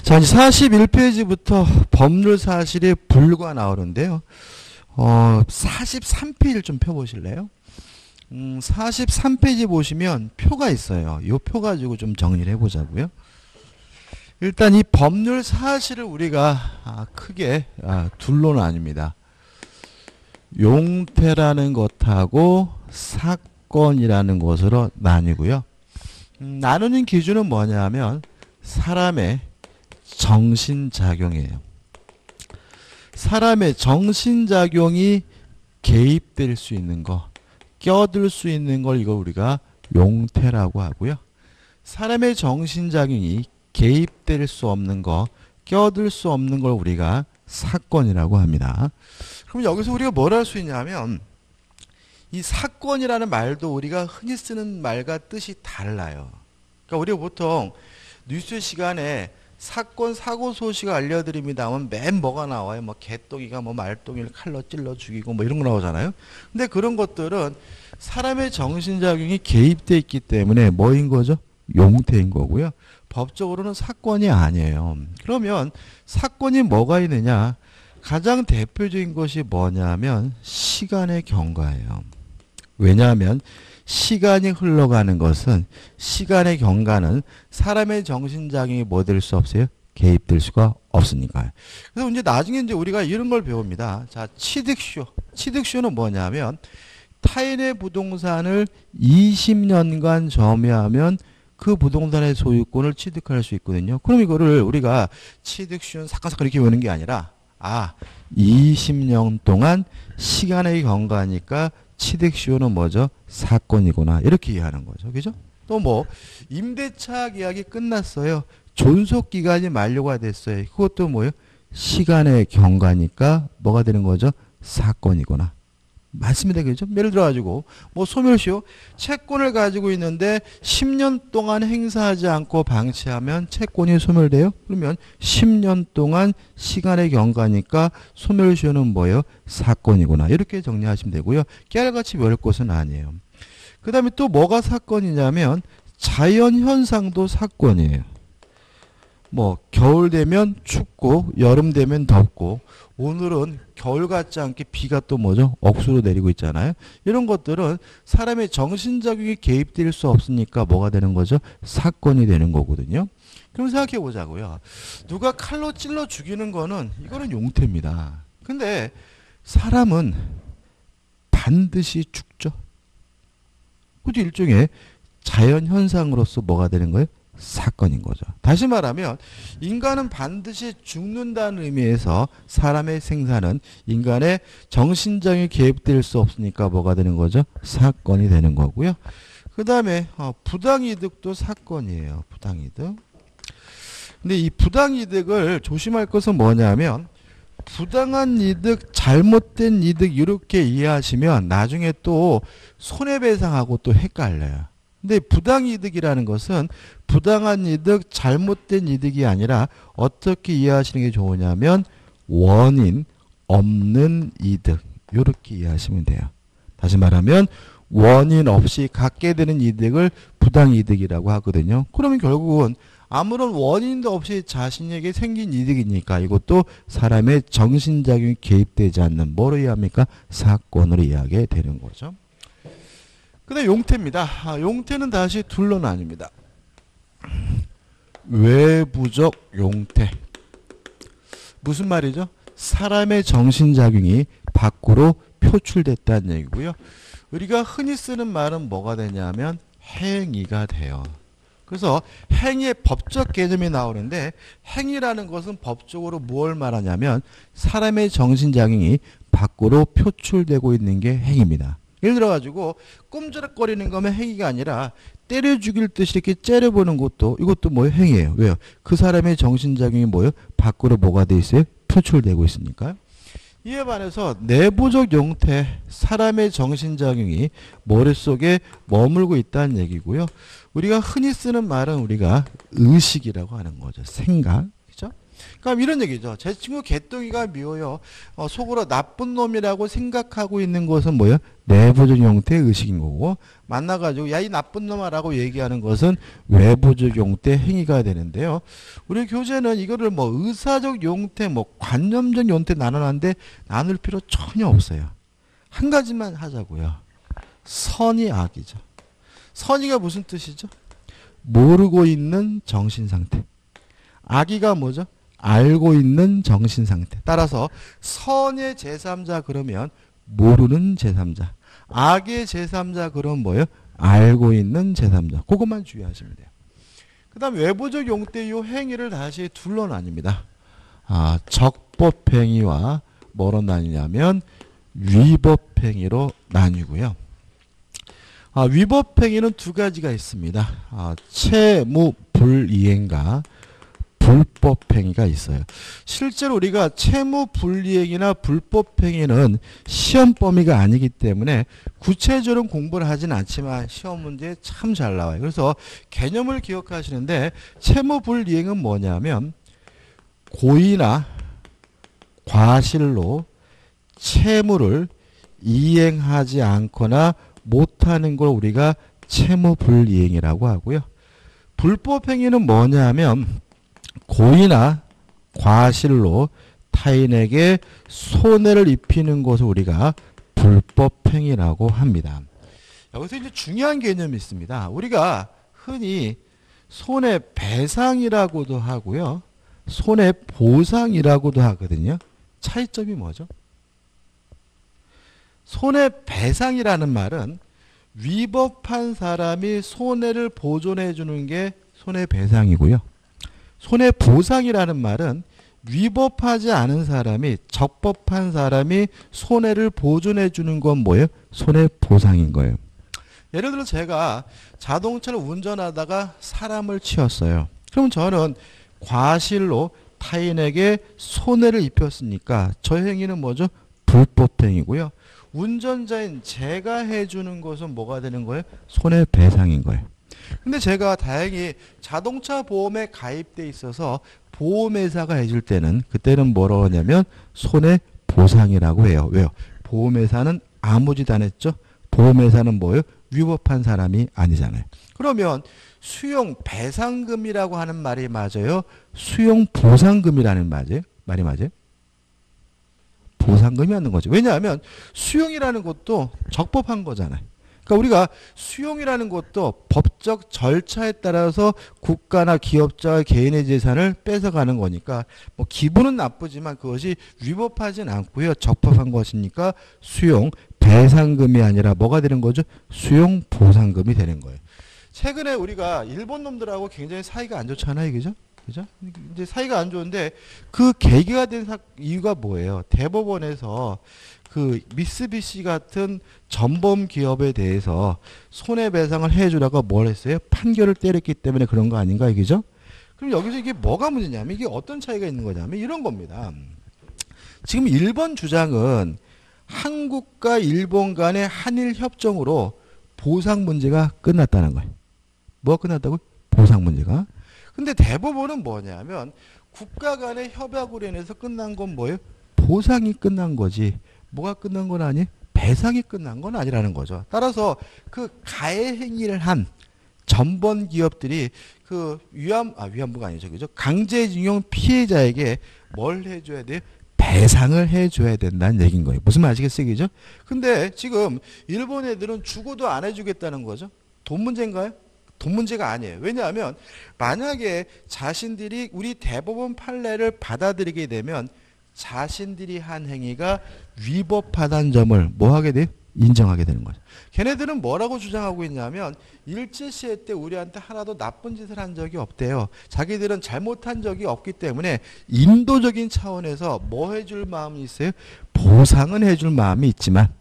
자, 이제 41페이지부터 법률 사실의 불과 나오는데요. 43페이지를 좀 펴보실래요? 43페이지 보시면 표가 있어요. 이 표 가지고 좀 정리를 해보자고요. 일단 이 법률 사실을 우리가 크게 둘로 나뉩니다. 용태라는 것하고 사건이라는 것으로 나뉘고요. 나누는 기준은 뭐냐면 사람의 정신작용이에요. 사람의 정신작용이 개입될 수 있는 거, 껴들 수 있는 걸 이걸 우리가 용태라고 하고요. 사람의 정신작용이 개입될 수 없는 거, 껴들 수 없는 걸 우리가 사건이라고 합니다. 그럼 여기서 우리가 뭘 할 수 있냐면 이 사건이라는 말도 우리가 흔히 쓰는 말과 뜻이 달라요. 그러니까 우리가 보통 뉴스 시간에 사건 사고 소식 알려드립니다 하면 맨 뭐가 나와요? 뭐 개똥이가 뭐 말똥이를 칼로 찔러 죽이고 뭐 이런 거 나오잖아요. 근데 그런 것들은 사람의 정신작용이 개입되어 있기 때문에 뭐인 거죠? 용태인 거고요. 법적으로는 사건이 아니에요. 그러면 사건이 뭐가 있느냐? 가장 대표적인 것이 뭐냐면 시간의 경과예요. 왜냐하면 시간이 흘러가는 것은 시간의 경과는 사람의 정신작용이 뭐 될 수 없어요? 개입될 수가 없으니까요. 그래서 이제 나중에 이제 우리가 이런 걸 배웁니다. 자, 취득쇼. 취득쇼는 뭐냐면 타인의 부동산을 20년간 점유하면 그 부동산의 소유권을 취득할 수 있거든요. 그럼 이거를 우리가 취득쇼는 사건 이렇게 외우는 게 아니라 20년 동안 시간의 경과니까 취득시효는 뭐죠? 사건이구나. 이렇게 이해하는 거죠. 그죠? 또 뭐 임대차 계약이 끝났어요. 존속기간이 만료가 됐어요. 그것도 뭐예요? 시간의 경과니까 뭐가 되는 거죠? 사건이구나. 맞습니다. 그죠? 예를 들어가지고 뭐 소멸시효 채권을 가지고 있는데 10년 동안 행사하지 않고 방치하면 채권이 소멸돼요. 그러면 10년 동안 시간의 경과니까 소멸시효는 뭐예요? 사건이구나. 이렇게 정리하시면 되고요. 깨알같이 외울 것은 아니에요. 그 다음에 또 뭐가 사건이냐면 자연현상도 사건이에요. 뭐 겨울 되면 춥고 여름 되면 덥고 오늘은 겨울 같지 않게 비가 또 뭐죠? 억수로 내리고 있잖아요. 이런 것들은 사람의 정신작용이 개입될 수 없으니까 뭐가 되는 거죠? 사건이 되는 거거든요. 그럼 생각해 보자고요. 누가 칼로 찔러 죽이는 거는 이거는 용태입니다. 근데 사람은 반드시 죽죠. 그것도 일종의 자연현상으로서 뭐가 되는 거예요? 사건인 거죠. 다시 말하면 인간은 반드시 죽는다는 의미에서 사람의 생사는 인간의 정신적인 개입될 수 없으니까 뭐가 되는 거죠? 사건이 되는 거고요. 그 다음에 부당이득도 사건이에요. 부당이득. 근데 이 부당이득을 조심할 것은 뭐냐면 부당한 이득, 잘못된 이득 이렇게 이해하시면 나중에 또 손해배상하고 또 헷갈려요. 근데 부당이득이라는 것은 부당한 이득, 잘못된 이득이 아니라 어떻게 이해하시는 게 좋으냐면 원인 없는 이득 이렇게 이해하시면 돼요. 다시 말하면 원인 없이 갖게 되는 이득을 부당이득이라고 하거든요. 그러면 결국은 아무런 원인도 없이 자신에게 생긴 이득이니까 이것도 사람의 정신작용이 개입되지 않는 뭐로 이해합니까? 사건으로 이해하게 되는 거죠. 그 다음에 용태입니다. 용태는 다시 둘로 나뉩니다. 외부적 용태. 무슨 말이죠? 사람의 정신작용이 밖으로 표출됐다는 얘기고요. 우리가 흔히 쓰는 말은 뭐가 되냐면 행위가 돼요. 그래서 행위의 법적 개념이 나오는데 행위라는 것은 법적으로 무엇을 말하냐면 사람의 정신작용이 밖으로 표출되고 있는 게 행위입니다. 예를 들어가지고 꼼지락거리는 거면 행위가 아니라 때려 죽일 듯이 이렇게 째려보는 것도 이것도 뭐예요? 행위예요. 왜요? 그 사람의 정신작용이 뭐예요? 밖으로 뭐가 돼 있어요? 표출되고 있으니까요. 이에 반해서 내부적 용태, 사람의 정신작용이 머릿속에 머물고 있다는 얘기고요. 우리가 흔히 쓰는 말은 우리가 의식이라고 하는 거죠. 생각. 그죠? 그러니까 이런 얘기죠. 제 친구 개똥이가 미워요. 속으로 나쁜 놈이라고 생각하고 있는 것은 뭐예요? 내부적 형태의 의식인 거고, 만나가지고 야 이 나쁜 놈아라고 얘기하는 것은 외부적 형태의 행위가 되는데요. 우리 교재는 이거를 뭐 의사적 용태, 뭐 관념적 용태 나눠놨는데 나눌 필요 전혀 없어요. 한 가지만 하자고요. 선의 악이죠. 선의가 무슨 뜻이죠? 모르고 있는 정신상태. 악의가 뭐죠? 알고 있는 정신상태. 따라서 선의 제3자 그러면 모르는 제3자. 악의 제3자 그럼 뭐예요? 알고 있는 제3자. 그것만 주의하시면 돼요. 그 다음 외부적 용태 이 행위를 다시 둘로 나뉩니다. 적법행위와 뭐로 나뉘냐면 위법행위로 나뉘고요. 위법행위는 두 가지가 있습니다. 채무불이행과 불법행위가 있어요. 실제로 우리가 채무불이행이나 불법행위는 시험 범위가 아니기 때문에 구체적으로 공부를 하진 않지만 시험 문제에 참 잘 나와요. 그래서 개념을 기억하시는데 채무불이행은 뭐냐면 고의나 과실로 채무를 이행하지 않거나 못하는 걸 우리가 채무불이행이라고 하고요. 불법행위는 뭐냐면 고의나 과실로 타인에게 손해를 입히는 것을 우리가 불법행위라고 합니다. 여기서 이제 중요한 개념이 있습니다. 우리가 흔히 손해배상이라고도 하고요. 손해보상이라고도 하거든요. 차이점이 뭐죠? 손해배상이라는 말은 위법한 사람이 손해를 보존해 주는 게 손해배상이고요. 손해보상이라는 말은 위법하지 않은 사람이 적법한 사람이 손해를 보존해 주는 건 뭐예요? 손해보상인 거예요. 예를 들어 제가 자동차를 운전하다가 사람을 치었어요. 그럼 저는 과실로 타인에게 손해를 입혔으니까 저 행위는 뭐죠? 불법행위고요. 운전자인 제가 해주는 것은 뭐가 되는 거예요? 손해배상인 거예요. 근데 제가 다행히 자동차 보험에 가입돼 있어서 보험회사가 해줄 때는 그때는 뭐라고 하냐면 손해보상이라고 해요. 왜요? 보험회사는 아무 짓 안 했죠? 보험회사는 뭐예요? 위법한 사람이 아니잖아요. 그러면 수용배상금이라고 하는 말이 맞아요? 수용보상금이라는 말이 맞아요? 보상금이 맞는 거죠. 왜냐하면 수용이라는 것도 적법한 거잖아요. 그러니까 우리가 수용이라는 것도 법적 절차에 따라서 국가나 기업자와 개인의 재산을 뺏어가는 거니까 뭐 기분은 나쁘지만 그것이 위법하진 않고요. 적법한 것이니까 수용 배상금이 아니라 뭐가 되는 거죠? 수용 보상금이 되는 거예요. 최근에 우리가 일본 놈들하고 굉장히 사이가 안 좋잖아요. 그죠? 그죠? 이제 사이가 안 좋은데 그 계기가 된 이유가 뭐예요? 대법원에서 그 미쓰비시 같은 전범 기업에 대해서 손해배상을 해주라고 뭘 했어요? 판결을 때렸기 때문에 그런 거 아닌가 이거죠? 그럼 여기서 이게 뭐가 문제냐면 이게 어떤 차이가 있는 거냐면 이런 겁니다. 지금 일본 주장은 한국과 일본 간의 한일 협정으로 보상 문제가 끝났다는 거예요. 뭐가 끝났다고요? 보상 문제가. 근데 대법원은 뭐냐면 국가 간의 협약으로 인해서 끝난 건 뭐예요? 보상이 끝난 거지. 뭐가 끝난 건 아니? 배상이 끝난 건 아니라는 거죠. 따라서 그 가해 행위를 한 전범 기업들이 그 위안부가 아니죠. 그죠? 강제징용 피해자에게 뭘 해줘야 돼요? 배상을 해줘야 된다는 얘기인 거예요. 무슨 말 아시겠어요? 그죠? 근데 지금 일본 애들은 주고도 안 해주겠다는 거죠. 돈 문제인가요? 돈 문제가 아니에요. 왜냐하면 만약에 자신들이 우리 대법원 판례를 받아들이게 되면 자신들이 한 행위가 위법하다는 점을 뭐 하게 돼요? 인정하게 되는 거죠. 걔네들은 뭐라고 주장하고 있냐면 일제시대 때 우리한테 하나도 나쁜 짓을 한 적이 없대요. 자기들은 잘못한 적이 없기 때문에 인도적인 차원에서 뭐 해줄 마음이 있어요? 보상은 해줄 마음이 있지만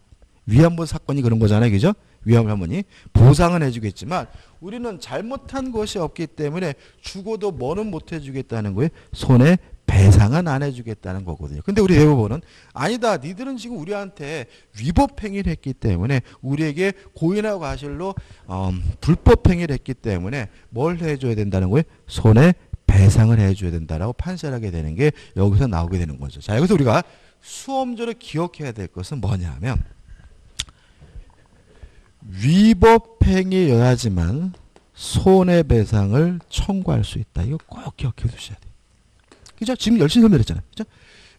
위안부 사건이 그런 거잖아요. 그죠? 위안부 할머니 보상은 해주겠지만 우리는 잘못한 것이 없기 때문에 죽어도 뭐는 못 해주겠다는 거예요. 손해 배상은 안 해주겠다는 거거든요. 근데 우리 대법원은 아니다. 니들은 지금 우리한테 위법 행위를 했기 때문에 우리에게 고의나 과실로 불법 행위를 했기 때문에 뭘 해줘야 된다는 거예요? 손해 배상을 해줘야 된다라고 판시를 하게 되는 게 여기서 나오게 되는 거죠. 자, 여기서 우리가 수험적으로 기억해야 될 것은 뭐냐면 위법행위여야지만 손해배상을 청구할 수 있다. 이거 꼭 기억해 두셔야 돼요. 그죠? 지금 열심히 설명했잖아요. 그죠?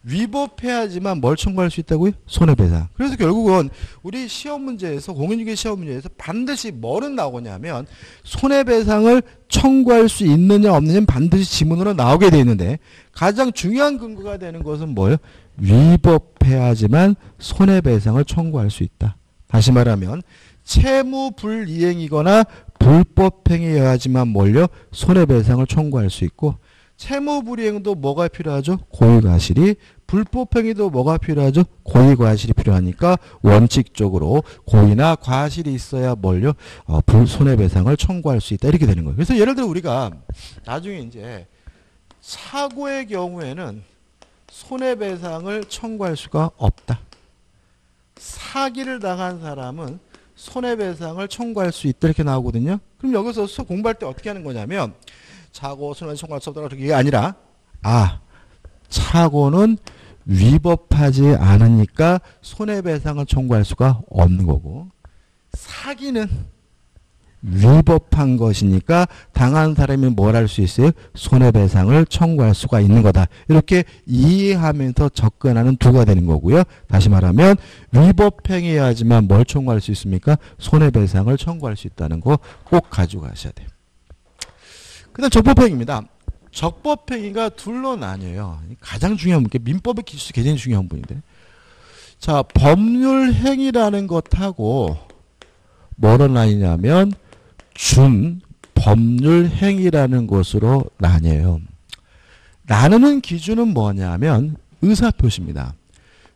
위법해야지만 뭘 청구할 수 있다고요? 손해배상. 그래서 결국은 우리 시험 문제에서 공인중개 시험 문제에서 반드시 뭐는 나오냐면 손해배상을 청구할 수 있느냐 없느냐는 반드시 지문으로 나오게 돼 있는데 가장 중요한 근거가 되는 것은 뭐예요? 위법해야지만 손해배상을 청구할 수 있다. 다시 말하면 채무불이행이거나 불법행위여야지만 뭘요? 손해배상을 청구할 수 있고 채무불이행도 뭐가 필요하죠? 고의과실이. 불법행위도 뭐가 필요하죠? 고의과실이 필요하니까 원칙적으로 고의나 과실이 있어야 뭘요? 손해배상을 청구할 수 있다. 이렇게 되는 거예요. 그래서 예를 들어 우리가 나중에 이제 사고의 경우에는 손해배상을 청구할 수가 없다. 사기를 당한 사람은 손해배상을 청구할 수 있다. 이렇게 나오거든요. 그럼 여기서 공부할 때 어떻게 하는 거냐면 사고 손해배상 청구할 수 없다. 그게 아니라 사고는 위법하지 않으니까 손해배상을 청구할 수가 없는 거고 사기는 위법한 것이니까 당한 사람이 뭘 할 수 있어요? 손해배상을 청구할 수가 있는 거다. 이렇게 이해하면서 접근하는 두가 되는 거고요. 다시 말하면 위법행위여야지만 뭘 청구할 수 있습니까? 손해배상을 청구할 수 있다는 거 꼭 가지고 가셔야 돼요. 그 다음 적법행위입니다. 적법행위가 둘로 나뉘어요. 가장 중요한 분, 민법의 기준이 굉장히 중요한 분인데. 자, 법률행위라는 것하고 뭐로 나뉘냐면 준법률행위라는 것으로 나뉘어요. 나누는 기준은 뭐냐면 의사표시입니다.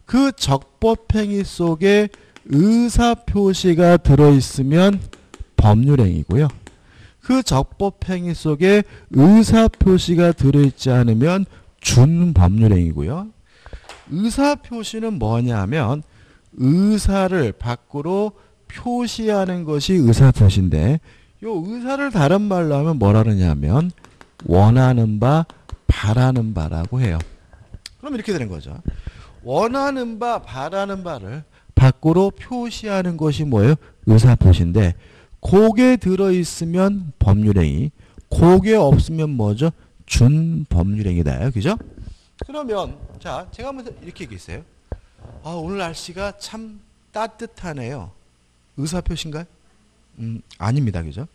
그 적법행위 속에 의사표시가 들어있으면 법률행위고요. 그 적법행위 속에 의사표시가 들어있지 않으면 준법률행위고요. 의사표시는 뭐냐면 의사를 밖으로 표시하는 것이 의사표시인데 요 의사를 다른 말로 하면 뭐라 그러냐면 원하는 바, 바라는 바라고 해요. 그럼 이렇게 되는 거죠. 원하는 바, 바라는 바를 밖으로 표시하는 것이 뭐예요? 의사표시인데 그게 들어있으면 법률행위, 그게 없으면 뭐죠? 준법률행위다. 그죠? 그러면 자, 제가 한번 이렇게 얘기했어요. 오늘 날씨가 참 따뜻하네요. 의사표시인가요? 아닙니다. 그죠?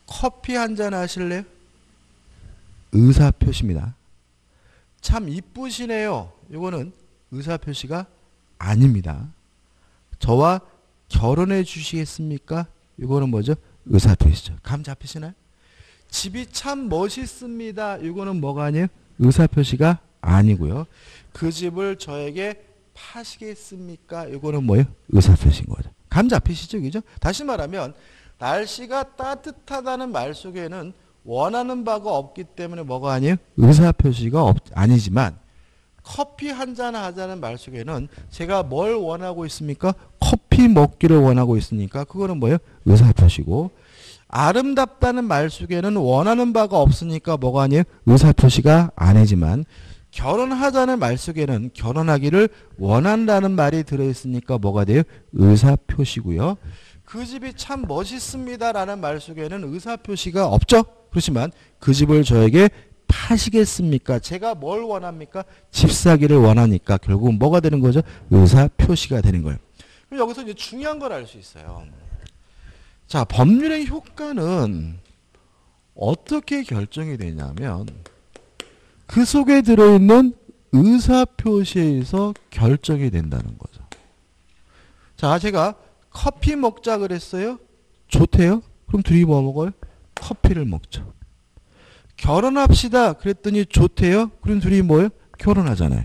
커피 한잔 하실래요? 의사표시입니다. 참 이쁘시네요. 이거는 의사표시가 아닙니다. 저와 결혼해 주시겠습니까? 이거는 뭐죠? 의사표시죠. 감 잡히시나요? 집이 참 멋있습니다. 이거는 뭐가 아니에요? 의사표시가 아니고요. 그 집을 저에게 파시겠습니까? 이거는 뭐예요? 의사표시인 거죠. 감 잡히시죠? 그죠? 다시 말하면 날씨가 따뜻하다는 말 속에는 원하는 바가 없기 때문에 뭐가 아니에요? 의사표시가 아니지만 커피 한잔 하자는 말 속에는 제가 뭘 원하고 있습니까? 커피 먹기를 원하고 있으니까 그거는 뭐예요? 의사표시고 아름답다는 말 속에는 원하는 바가 없으니까 뭐가 아니에요? 의사표시가 아니지만 결혼하자는 말 속에는 결혼하기를 원한다는 말이 들어있으니까 뭐가 돼요? 의사표시고요. 그 집이 참 멋있습니다라는 말 속에는 의사표시가 없죠. 그렇지만 그 집을 저에게 파시겠습니까? 제가 뭘 원합니까? 집 사기를 원하니까 결국은 뭐가 되는 거죠? 의사표시가 되는 거예요. 그럼 여기서 이제 중요한 걸 알 수 있어요. 자, 법률의 효과는 어떻게 결정이 되냐면 그 속에 들어있는 의사표시에서 결정이 된다는 거죠. 자, 제가 커피 먹자 그랬어요. 좋대요. 그럼 둘이 뭐 먹어요? 커피를 먹죠. 결혼합시다 그랬더니 좋대요. 그럼 둘이 뭐예요? 결혼하잖아요.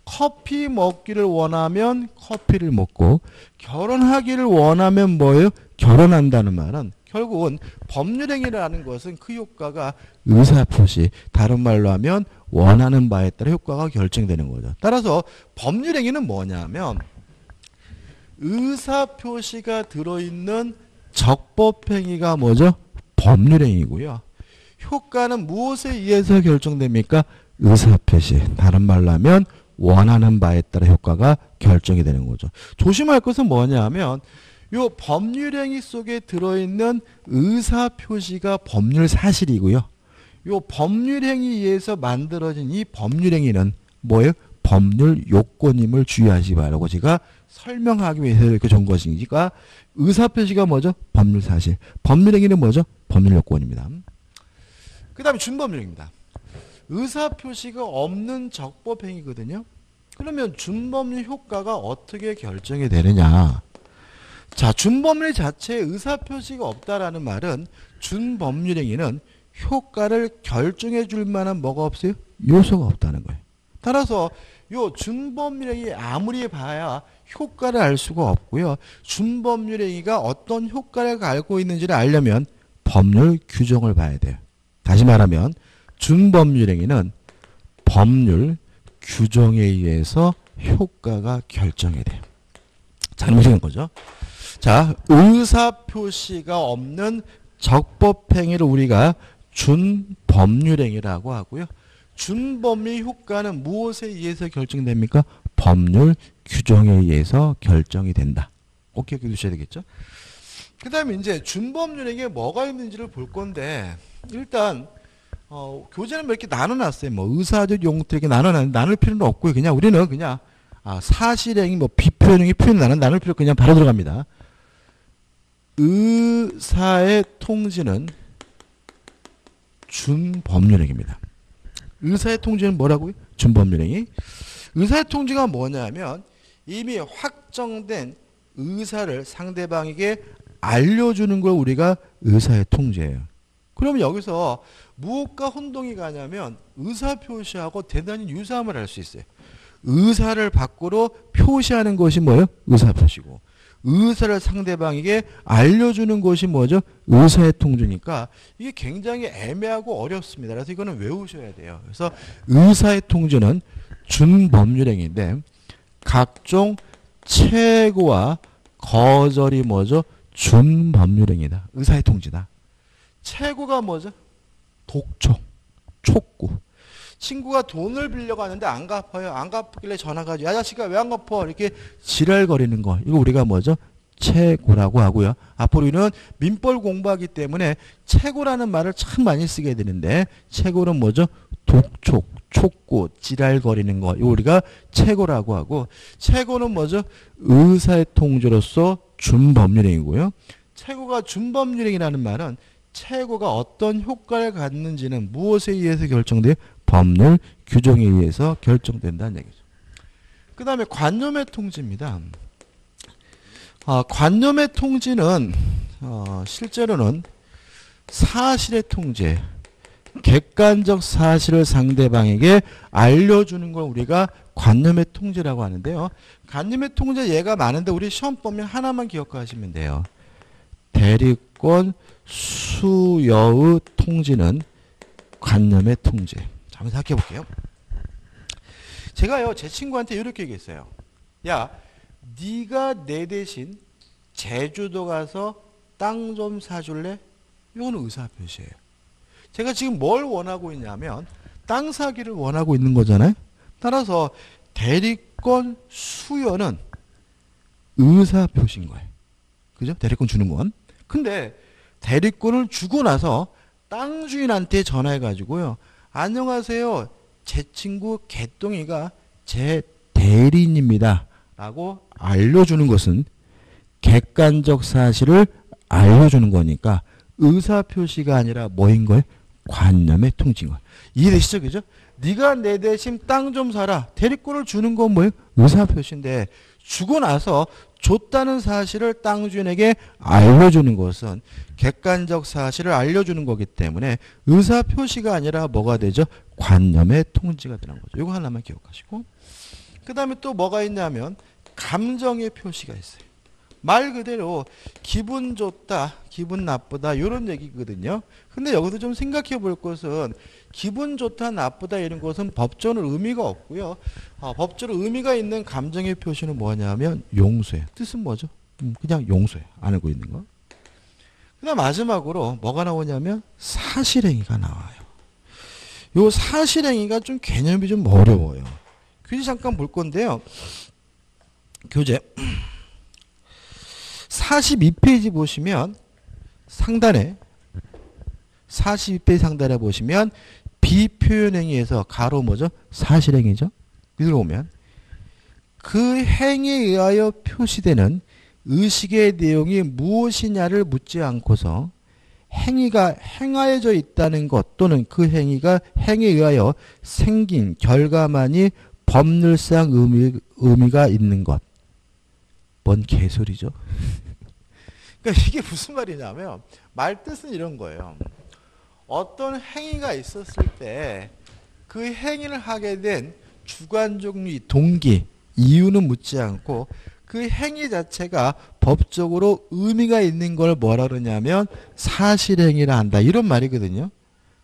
커피 먹기를 원하면 커피를 먹고 결혼하기를 원하면 뭐예요? 결혼한다는 말은 결국은 법률행위라는 것은 그 효과가 의사표시, 다른 말로 하면 원하는 바에 따라 효과가 결정되는 거죠. 따라서 법률행위는 뭐냐면 의사표시가 들어있는 적법행위가 뭐죠? 법률행위고요. 효과는 무엇에 의해서 결정됩니까? 의사표시. 다른 말로 하면 원하는 바에 따라 효과가 결정이 되는 거죠. 조심할 것은 뭐냐면 요 법률행위 속에 들어있는 의사표시가 법률 사실이고요. 요 법률행위에 의해서 만들어진 이 법률행위는 뭐예요? 법률 요건임을 주의하시 바라고 제가 설명하기 위해서 이렇게 준 것이니까 의사표시가 뭐죠? 법률 사실. 법률행위는 뭐죠? 법률 요건입니다. 그 다음에 준법률행위입니다. 의사표시가 없는 적법행위거든요. 그러면 준법률 효과가 어떻게 결정이 되느냐? 자, 준법률 자체에 의사표시가 없다라는 말은 준법률행위는 효과를 결정해 줄 만한 뭐가 없어요? 요소가 없다는 거예요. 따라서 요 준법률행위 아무리 봐야 효과를 알 수가 없고요. 준법률행위가 어떤 효과를 갖고 있는지를 알려면 법률 규정을 봐야 돼요. 다시 말하면 준법률행위는 법률 규정에 의해서 효과가 결정이 돼요. 잘못된 거죠. 자, 의사표시가 없는 적법행위를 우리가 준법률행위라고 하고요. 준법률 효과는 무엇에 의해서 결정됩니까? 법률 규정에 의해서 결정이 된다. 꼭 기억해 두셔야 되겠죠? 그 다음에 이제 준법률행위에 뭐가 있는지를 볼 건데 일단 교재는 몇 개 나눠놨어요. 뭐 의사적 용태 이렇게 나눌 필요는 없고요. 그냥 우리는 그냥 사실행위, 뭐 비표현행위 표현 나눌 필요 그냥 바로 들어갑니다. 의사의 통지는 준법률행위입니다. 의사의 통지는 뭐라고요? 준법률행위. 의사의 통지가 뭐냐면 이미 확정된 의사를 상대방에게 알려주는 걸 우리가 의사의 통지예요. 그러면 여기서 무엇과 혼동이 가냐면 의사표시하고 대단히 유사함을 알 수 있어요. 의사를 밖으로 표시하는 것이 뭐예요? 의사표시고 의사를 상대방에게 알려주는 것이 뭐죠? 의사의 통지니까 이게 굉장히 애매하고 어렵습니다. 그래서 이거는 외우셔야 돼요. 그래서 의사의 통지는 준법률행위인데 각종 최고와 거절이 뭐죠? 준법률행위다. 의사의 통지다. 최고가 뭐죠? 독촉, 촉구. 친구가 돈을 빌려가는데 안 갚아요. 안 갚길래 전화가 야 자식아 왜 안 갚아? 이렇게 지랄거리는 거. 이거 우리가 뭐죠? 최고라고 하고요. 앞으로 우리는 민법 공부하기 때문에 최고라는 말을 참 많이 쓰게 되는데 최고는 뭐죠? 독촉, 촉구, 지랄거리는 거. 이거 우리가 최고라고 하고 최고는 뭐죠? 의사의 통지로서 준법률행위고요. 최고가 준법률행위라는 말은 최고가 어떤 효과를 갖는지는 무엇에 의해서 결정돼요? 법률 규정에 의해서 결정된다는 얘기죠. 그 다음에 관념의 통지입니다. 관념의 통지는 실제로는 사실의 통지, 객관적 사실을 상대방에게 알려주는 걸 우리가 관념의 통지라고 하는데요. 관념의 통지 예가 많은데 우리 시험 보면 하나만 기억하시면 돼요. 대리권 수여의 통지는 관념의 통지. 자, 한번 생각해 볼게요. 제가요 제 친구한테 이렇게 얘기했어요. 야, 네가 내 대신 제주도 가서 땅 좀 사줄래? 이거는 의사표시예요. 제가 지금 뭘 원하고 있냐면 땅 사기를 원하고 있는 거잖아요. 따라서 대리권 수여는 의사표시인 거예요. 그죠? 대리권 주는 건. 근데 대리권을 주고 나서 땅 주인한테 전화해 가지고요. 안녕하세요. 제 친구 개똥이가 제 대리인입니다. 라고 알려주는 것은 객관적 사실을 알려주는 거니까 의사표시가 아니라 뭐인 거예요? 관념의 통지인 거예요. 이해되시죠? 그죠? 네가 내 대신 땅 좀 사라. 대리권을 주는 건 뭐예요? 의사표시인데 주고 나서 줬다는 사실을 땅 주인에게 알려주는 것은 객관적 사실을 알려주는 거기 때문에 의사표시가 아니라 뭐가 되죠? 관념의 통지가 되는 거죠. 이거 하나만 기억하시고 그 다음에 또 뭐가 있냐면 감정의 표시가 있어요. 말 그대로 기분 좋다, 기분 나쁘다 이런 얘기거든요. 근데 여기서 좀 생각해 볼 것은 기분 좋다, 나쁘다 이런 것은 법적으로 의미가 없고요. 법적으로 의미가 있는 감정의 표시는 뭐냐면 용서예요. 뜻은 뭐죠? 그냥 용서예요. 안 알고 있는 거. 그다음 마지막으로 뭐가 나오냐면 사실행위가 나와요. 요 사실행위가 좀 개념이 좀 어려워요. 교재 잠깐 볼 건데요. 교재 42페이지 보시면 상단에 42페이지 상단에 보시면 비표현행위에서 가로 뭐죠? 사실행위죠. 밑으로 오면 그 행위에 의하여 표시되는 의식의 내용이 무엇이냐를 묻지 않고서 행위가 행하여져 있다는 것 또는 그 행위가 행위에 의하여 생긴 결과만이 법률상 의미가 있는 것. 뭔 개소리죠? 그러니까 이게 무슨 말이냐면 말뜻은 이런 거예요. 어떤 행위가 있었을 때 그 행위를 하게 된 주관적 동기, 이유는 묻지 않고 그 행위 자체가 법적으로 의미가 있는 걸 뭐라 그러냐면 사실행위라 한다. 이런 말이거든요.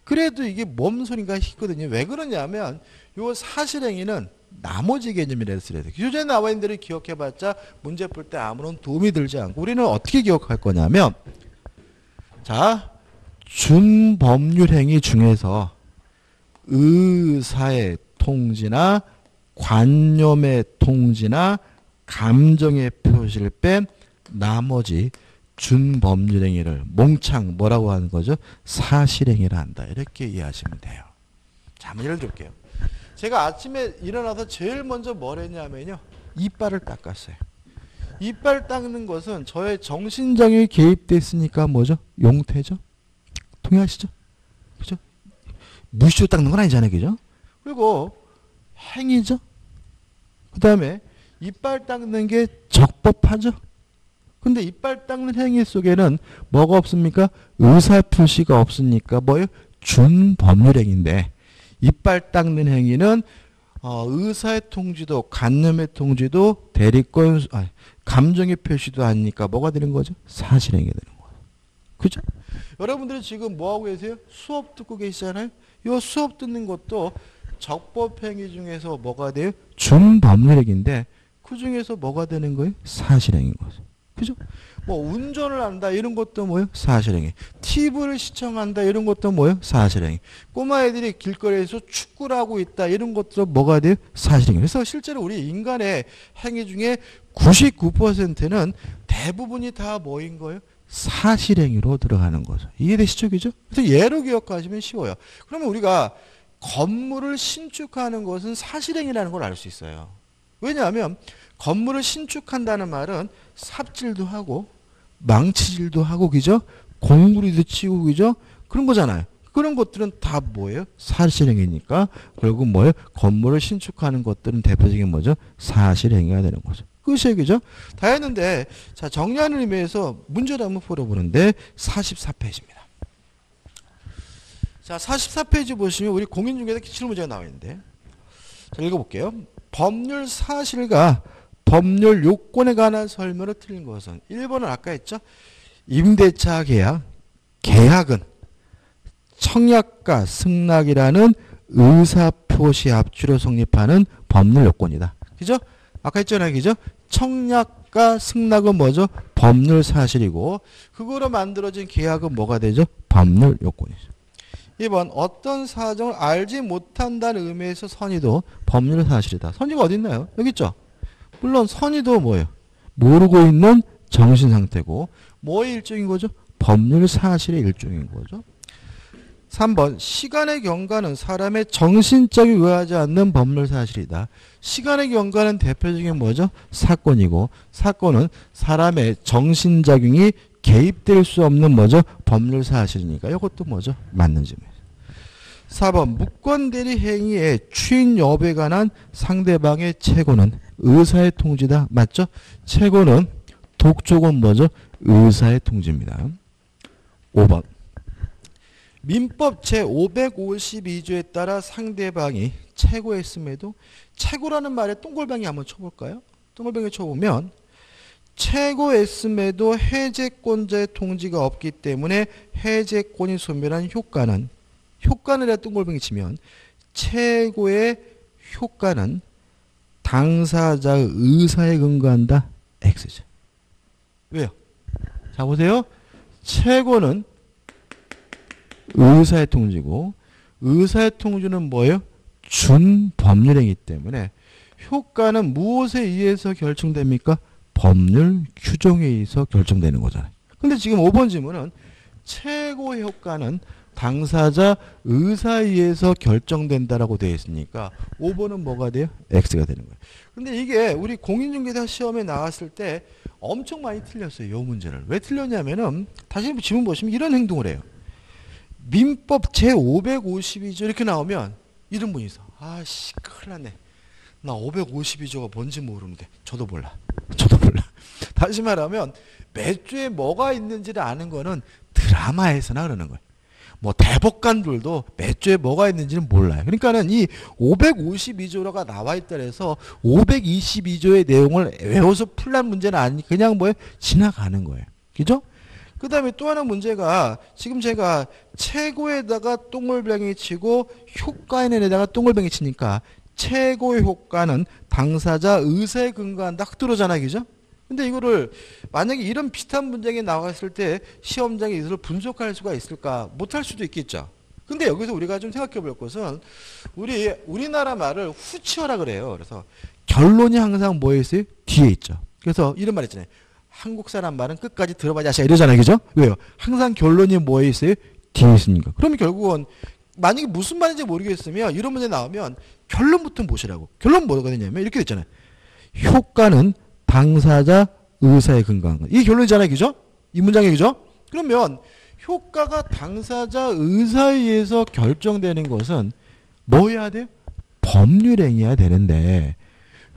그래도 이게 뭔 소린가 싶거든요. 왜 그러냐면 요 사실행위는 나머지 개념이라 해야 돼요. 교재에 나와 있는 대로 기억해봤자 문제 풀 때 아무런 도움이 들지 않고 우리는 어떻게 기억할 거냐면 자, 준법률행위 중에서 의사의 통지나 관념의 통지나 감정의 표시를 뺀 나머지 준법률행위를 몽창 뭐라고 하는 거죠? 사실행위라 한다. 이렇게 이해하시면 돼요. 자, 한번 예를 들게요. 제가 아침에 일어나서 제일 먼저 뭘 했냐면요. 이빨을 닦았어요. 이빨 닦는 것은 저의 정신장애 개입됐으니까 뭐죠? 용태죠? 동의하시죠? 그죠? 무시로 닦는 건 아니잖아요. 그죠? 그리고 행위죠? 그 다음에 이빨 닦는 게 적법하죠? 근데 이빨 닦는 행위 속에는 뭐가 없습니까? 의사표시가 없으니까 뭐예요? 준법률행위인데 이빨 닦는 행위는 의사의 통지도 관념의 통지도 대리권 감정의 표시도 아니니까 뭐가 되는 거죠? 사실행위가 되는 거예요. 그죠? 여러분들이 지금 뭐하고 계세요? 수업 듣고 계시잖아요. 이 수업 듣는 것도 적법행위 중에서 뭐가 돼요? 준법률행위인데 그 중에서 뭐가 되는 거예요? 사실행위인 거죠. 그죠? 뭐 운전을 한다 이런 것도 뭐예요? 사실행위. TV를 시청한다 이런 것도 뭐예요? 사실행위. 꼬마 애들이 길거리에서 축구를 하고 있다 이런 것도 뭐가 돼요? 사실행위. 그래서 실제로 우리 인간의 행위 중에 99%는 대부분이 다 뭐인 거예요? 사실행위로 들어가는 거죠. 이해되시죠? 그죠? 그래서 예로 기억하시면 쉬워요. 그러면 우리가 건물을 신축하는 것은 사실행위라는 걸 알 수 있어요. 왜냐하면 건물을 신축한다는 말은 삽질도 하고 망치질도 하고 그죠? 공구리도 치고 그죠? 그런 거잖아요. 그런 것들은 다 뭐예요? 사실행위니까 결국 뭐예요? 건물을 신축하는 것들은 대표적인 뭐죠? 사실행위가 되는 거죠. 그것이 그죠? 다 했는데 자 정리하는 의미에서 문제를 한번 풀어보는데 44페이지입니다. 자 44페이지 보시면 우리 공인중개사 기출문제가 나와 있는데 자 읽어볼게요. 법률 사실과 법률 요건에 관한 설명을 틀린 것은 1번은 아까 했죠. 임대차 계약, 계약은 청약과 승낙이라는 의사표시 합주로 성립하는 법률 요건이다. 그죠? 아까 했잖아요. 그죠? 청약과 승낙은 뭐죠? 법률 사실이고 그거로 만들어진 계약은 뭐가 되죠? 법률 요건이죠. 2번 어떤 사정을 알지 못한다는 의미에서 선의도 법률 사실이다. 선의가 어디 있나요? 여기 있죠? 물론 선의도 뭐예요? 모르고 있는 정신 상태고 뭐의 일종인 거죠? 법률 사실의 일종인 거죠. 3번 시간의 경과는 사람의 정신적이 의하지 않는 법률 사실이다. 시간의 경과는 대표적인 뭐죠? 사건이고 사건은 사람의 정신작용이 개입될 수 없는 뭐죠? 법률 사실이니까 이것도 뭐죠? 맞는 질문이죠. 4번 무권대리 행위의 추인 여부에 관한 상대방의 최고는 의사의 통지다. 맞죠? 최고는 독촉은 뭐죠? 의사의 통지입니다. 5번 민법 제552조에 따라 상대방이 최고했음에도 최고라는 말에 동글뱅이 한번 쳐볼까요? 동글뱅이 쳐보면 최고했음에도 해제권자의 통지가 없기 때문에 해제권이 소멸한 효과는 에 동글뱅이 치면 최고의 효과는 당사자의 의사에 근거한다. X죠. 왜요? 자 보세요. 최고는 의사의 통지고 의사의 통지는 뭐예요? 준법률행위이기 때문에 효과는 무엇에 의해서 결정됩니까? 법률 규정에 의해서 결정되는 거잖아요. 근데 지금 5번 질문은 최고의 효과는 당사자 의사에 의해서 결정된다라고 되어 있으니까 5번은 뭐가 돼요? X가 되는 거예요. 근데 이게 우리 공인중개사 시험에 나왔을 때 엄청 많이 틀렸어요. 이 문제를. 왜 틀렸냐면은 다시 지문 보시면 이런 행동을 해요. 민법 제552조 이렇게 나오면 이런 분이 있어. 아씨 큰일 났네. 나 552조가 뭔지 모르는데 저도 몰라. 다시 말하면 몇 조에 뭐가 있는지를 아는 거는 드라마에서나 그러는 거예요. 뭐 대법관들도 몇 조에 뭐가 있는지는 몰라요. 그러니까는 이 552조가 나와 있다 해서 522조의 내용을 외워서 풀란 문제는 아니 그냥 뭐 지나가는 거예요. 그죠? 그 다음에 또 하나 문제가 지금 제가 최고에다가 동글뱅이 치고 효과에다가 동글뱅이 치니까 최고의 효과는 당사자 의사에 근거한다. 딱 들어오잖아요. 그죠? 근데 이거를 만약에 이런 비슷한 문장이 나왔을 때 시험장에 이것을 분석할 수가 있을까? 못할 수도 있겠죠. 근데 여기서 우리가 좀 생각해 볼 것은 우리나라 말을 후치어라 그래요. 그래서 결론이 항상 뭐에 있어요? 뒤에 있죠. 그래서 이런 말 있잖아요. 한국 사람 말은 끝까지 들어봐 자식아 이러잖아요. 그죠? 왜요? 항상 결론이 뭐에 있어요? 뒤에 있으니까. 그러면 결국은 만약에 무슨 말인지 모르겠으면 이런 문제 나오면 결론부터 보시라고. 결론 뭐가 되냐면 이렇게 됐잖아요. 효과는 당사자 의사에 근거한 거. 이게 결론이잖아요. 그죠? 이 문장이 그죠? 그러면 효과가 당사자 의사에 의해서 결정되는 것은 뭐 해야 돼요? 법률행위해야 되는데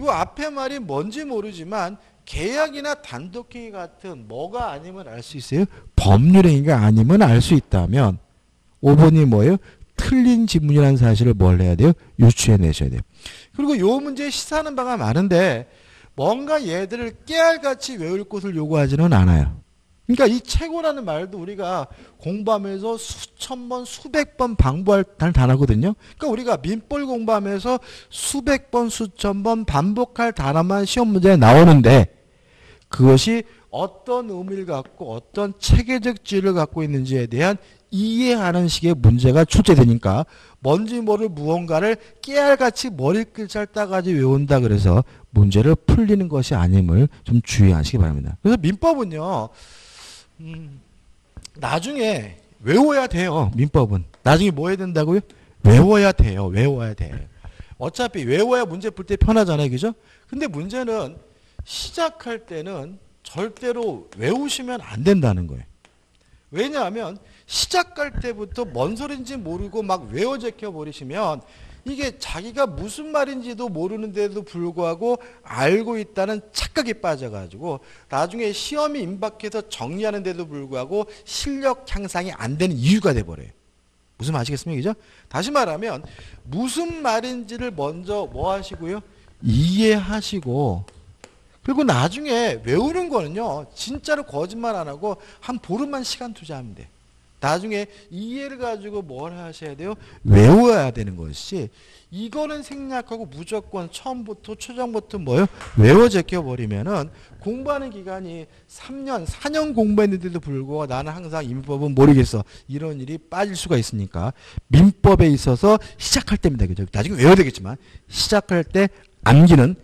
이 앞에 말이 뭔지 모르지만 계약이나 단독행위 같은 뭐가 아니면 알 수 있어요? 법률행위가 아니면 알 수 있다면 5번이 뭐예요? 틀린 지문이라는 사실을 뭘 해야 돼요? 유추해내셔야 돼요. 그리고 이 문제에 시사하는 바가 많은데 뭔가 얘들을 깨알같이 외울 것을 요구하지는 않아요. 그러니까 이 최고라는 말도 우리가 공부하면서 수천 번, 수백 번 반복할 단어거든요. 그러니까 우리가 민법 공부하면서 수백 번, 수천 번 반복할 단어만 시험 문제에 나오는데 그것이 어떤 의미를 갖고 어떤 체계적 지위를 갖고 있는지에 대한 이해하는 식의 문제가 출제되니까 뭔지 모를 무언가를 깨알같이 머리글자를 따가지고 외운다 그래서 문제를 풀리는 것이 아님을 좀 주의하시기 바랍니다. 그래서 민법은요. 나중에 외워야 돼요. 민법은. 나중에 뭐 해야 된다고요? 외워야 돼요. 외워야 돼. 어차피 외워야 문제 풀 때 편하잖아요. 그죠? 근데 문제는 시작할 때는 절대로 외우시면 안 된다는 거예요. 왜냐하면 시작할 때부터 뭔 소리인지 모르고 막 외워 제껴버리시면 이게 자기가 무슨 말인지도 모르는데도 불구하고 알고 있다는 착각에 빠져가지고 나중에 시험이 임박해서 정리하는데도 불구하고 실력 향상이 안 되는 이유가 돼버려요. 무슨 말 아시겠습니까? 그죠? 다시 말하면 무슨 말인지를 먼저 뭐 하시고요? 이해하시고 그리고 나중에 외우는 거는요. 진짜로 거짓말 안 하고 한 보름만 시간 투자하면 돼. 나중에 이해를 가지고 뭘 하셔야 돼요? 외워야 되는 것이 이거는 생략하고 무조건 처음부터 초정부터 뭐요? 외워 제껴버리면은 공부하는 기간이 3년, 4년 공부했는데도 불구하고 나는 항상 이 민법은 모르겠어. 이런 일이 빠질 수가 있으니까 민법에 있어서 시작할 때입니다. 그죠? 나중에 외워야 되겠지만 시작할 때 암기는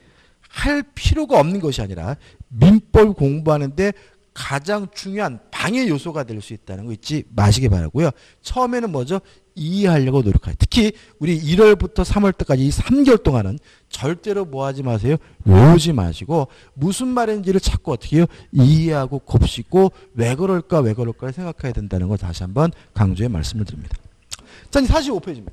할 필요가 없는 것이 아니라 민법 공부하는데 가장 중요한 방해 요소가 될 수 있다는 거 잊지 마시기 바라고요. 처음에는 뭐죠? 이해하려고 노력해요. 특히 우리 1월부터 3월 때까지 이 3개월 동안은 절대로 뭐 하지 마세요? 외우지 마시고 무슨 말인지를 자꾸 어떻게 해요? 이해하고 곱씹고 왜 그럴까 생각해야 된다는 걸 다시 한번 강조해 말씀을 드립니다. 자, 이제 45페이지입니다.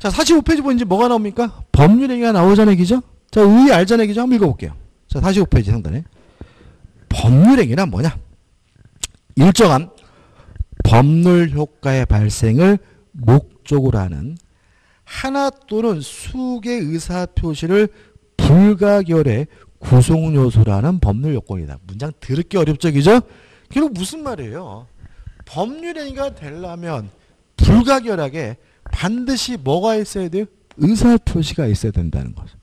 자, 45페이지 보면 이제 뭐가 나옵니까? 법률행위가 나오잖아요. 그죠? 자, 의의 알잖아요. 그죠? 한번 읽어볼게요. 자, 45페이지 상단에. 법률행위란 뭐냐? 일정한 법률 효과의 발생을 목적으로 하는 하나 또는 수개의 의사표시를 불가결의 구성요소라는 법률 요건이다. 문장 들을게 어렵죠? 그죠? 결국 무슨 말이에요? 법률행위가 되려면 불가결하게 반드시 뭐가 있어야 돼요? 의사표시가 있어야 된다는 거죠.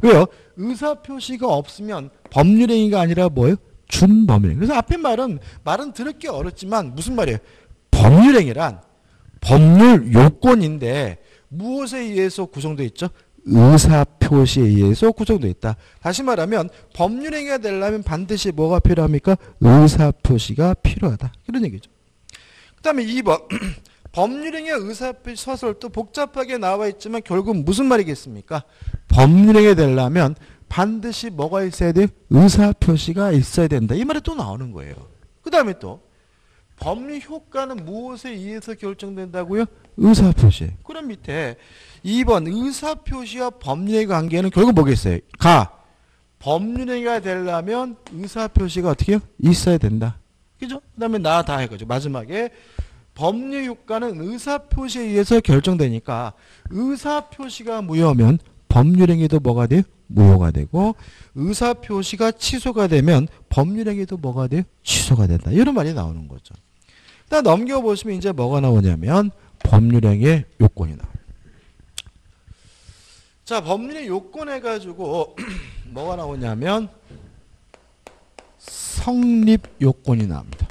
왜요? 의사표시가 없으면 법률행위가 아니라 뭐예요? 준법률행. 그래서 앞에 말은 들을게 어렵지만 무슨 말이에요? 법률행위란 법률 요건인데 무엇에 의해서 구성되어 있죠? 의사표시에 의해서 구성되어 있다. 다시 말하면 법률행위가 되려면 반드시 뭐가 필요합니까? 의사표시가 필요하다. 이런 얘기죠. 그 다음에 2번 법률행위 의사표시 서술도 복잡하게 나와 있지만 결국 무슨 말이겠습니까? 법률행위 되려면 반드시 뭐가 있어야 돼요? 의사표시가 있어야 된다. 이 말이 또 나오는 거예요. 그 다음에 또 법률 효과는 무엇에 의해서 결정된다고요? 의사표시. 그럼 밑에 2번 의사표시와 법률의 관계는 결국 뭐겠어요? 법률행위가 되려면 의사표시가 어떻게 해요? 있어야 된다. 그죠? 그 다음에 나 다 해가지고 마지막에 법률 효과는 의사표시에 의해서 결정되니까 의사표시가 무효면 법률행위도 뭐가 돼요? 무효가 되고 의사표시가 취소가 되면 법률행위도 뭐가 돼요? 취소가 된다. 이런 말이 나오는 거죠. 일단 넘겨보시면 이제 뭐가 나오냐면 법률행위의 요건이 나와요. 자, 법률의 요건 해가지고 뭐가 나오냐면 성립 요건이 나옵니다.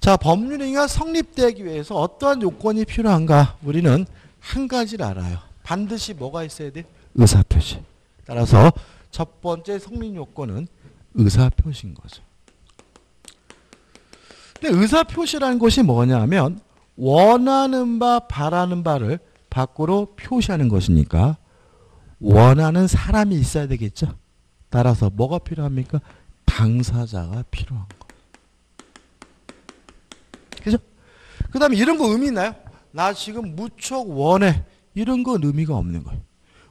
자, 법률행위가 성립되기 위해서 어떠한 요건이 필요한가? 우리는 한 가지를 알아요. 반드시 뭐가 있어야 돼? 의사표시. 따라서 첫 번째 성립 요건은 의사표시인 거죠. 근데 의사표시라는 것이 뭐냐면 원하는 바, 바라는 바를 밖으로 표시하는 것이니까 원하는 사람이 있어야 되겠죠. 따라서 뭐가 필요합니까? 당사자가 필요한 거. 그죠? 그 다음에 이런 거 의미 있나요? 나 지금 무척 원해. 이런 건 의미가 없는 거예요.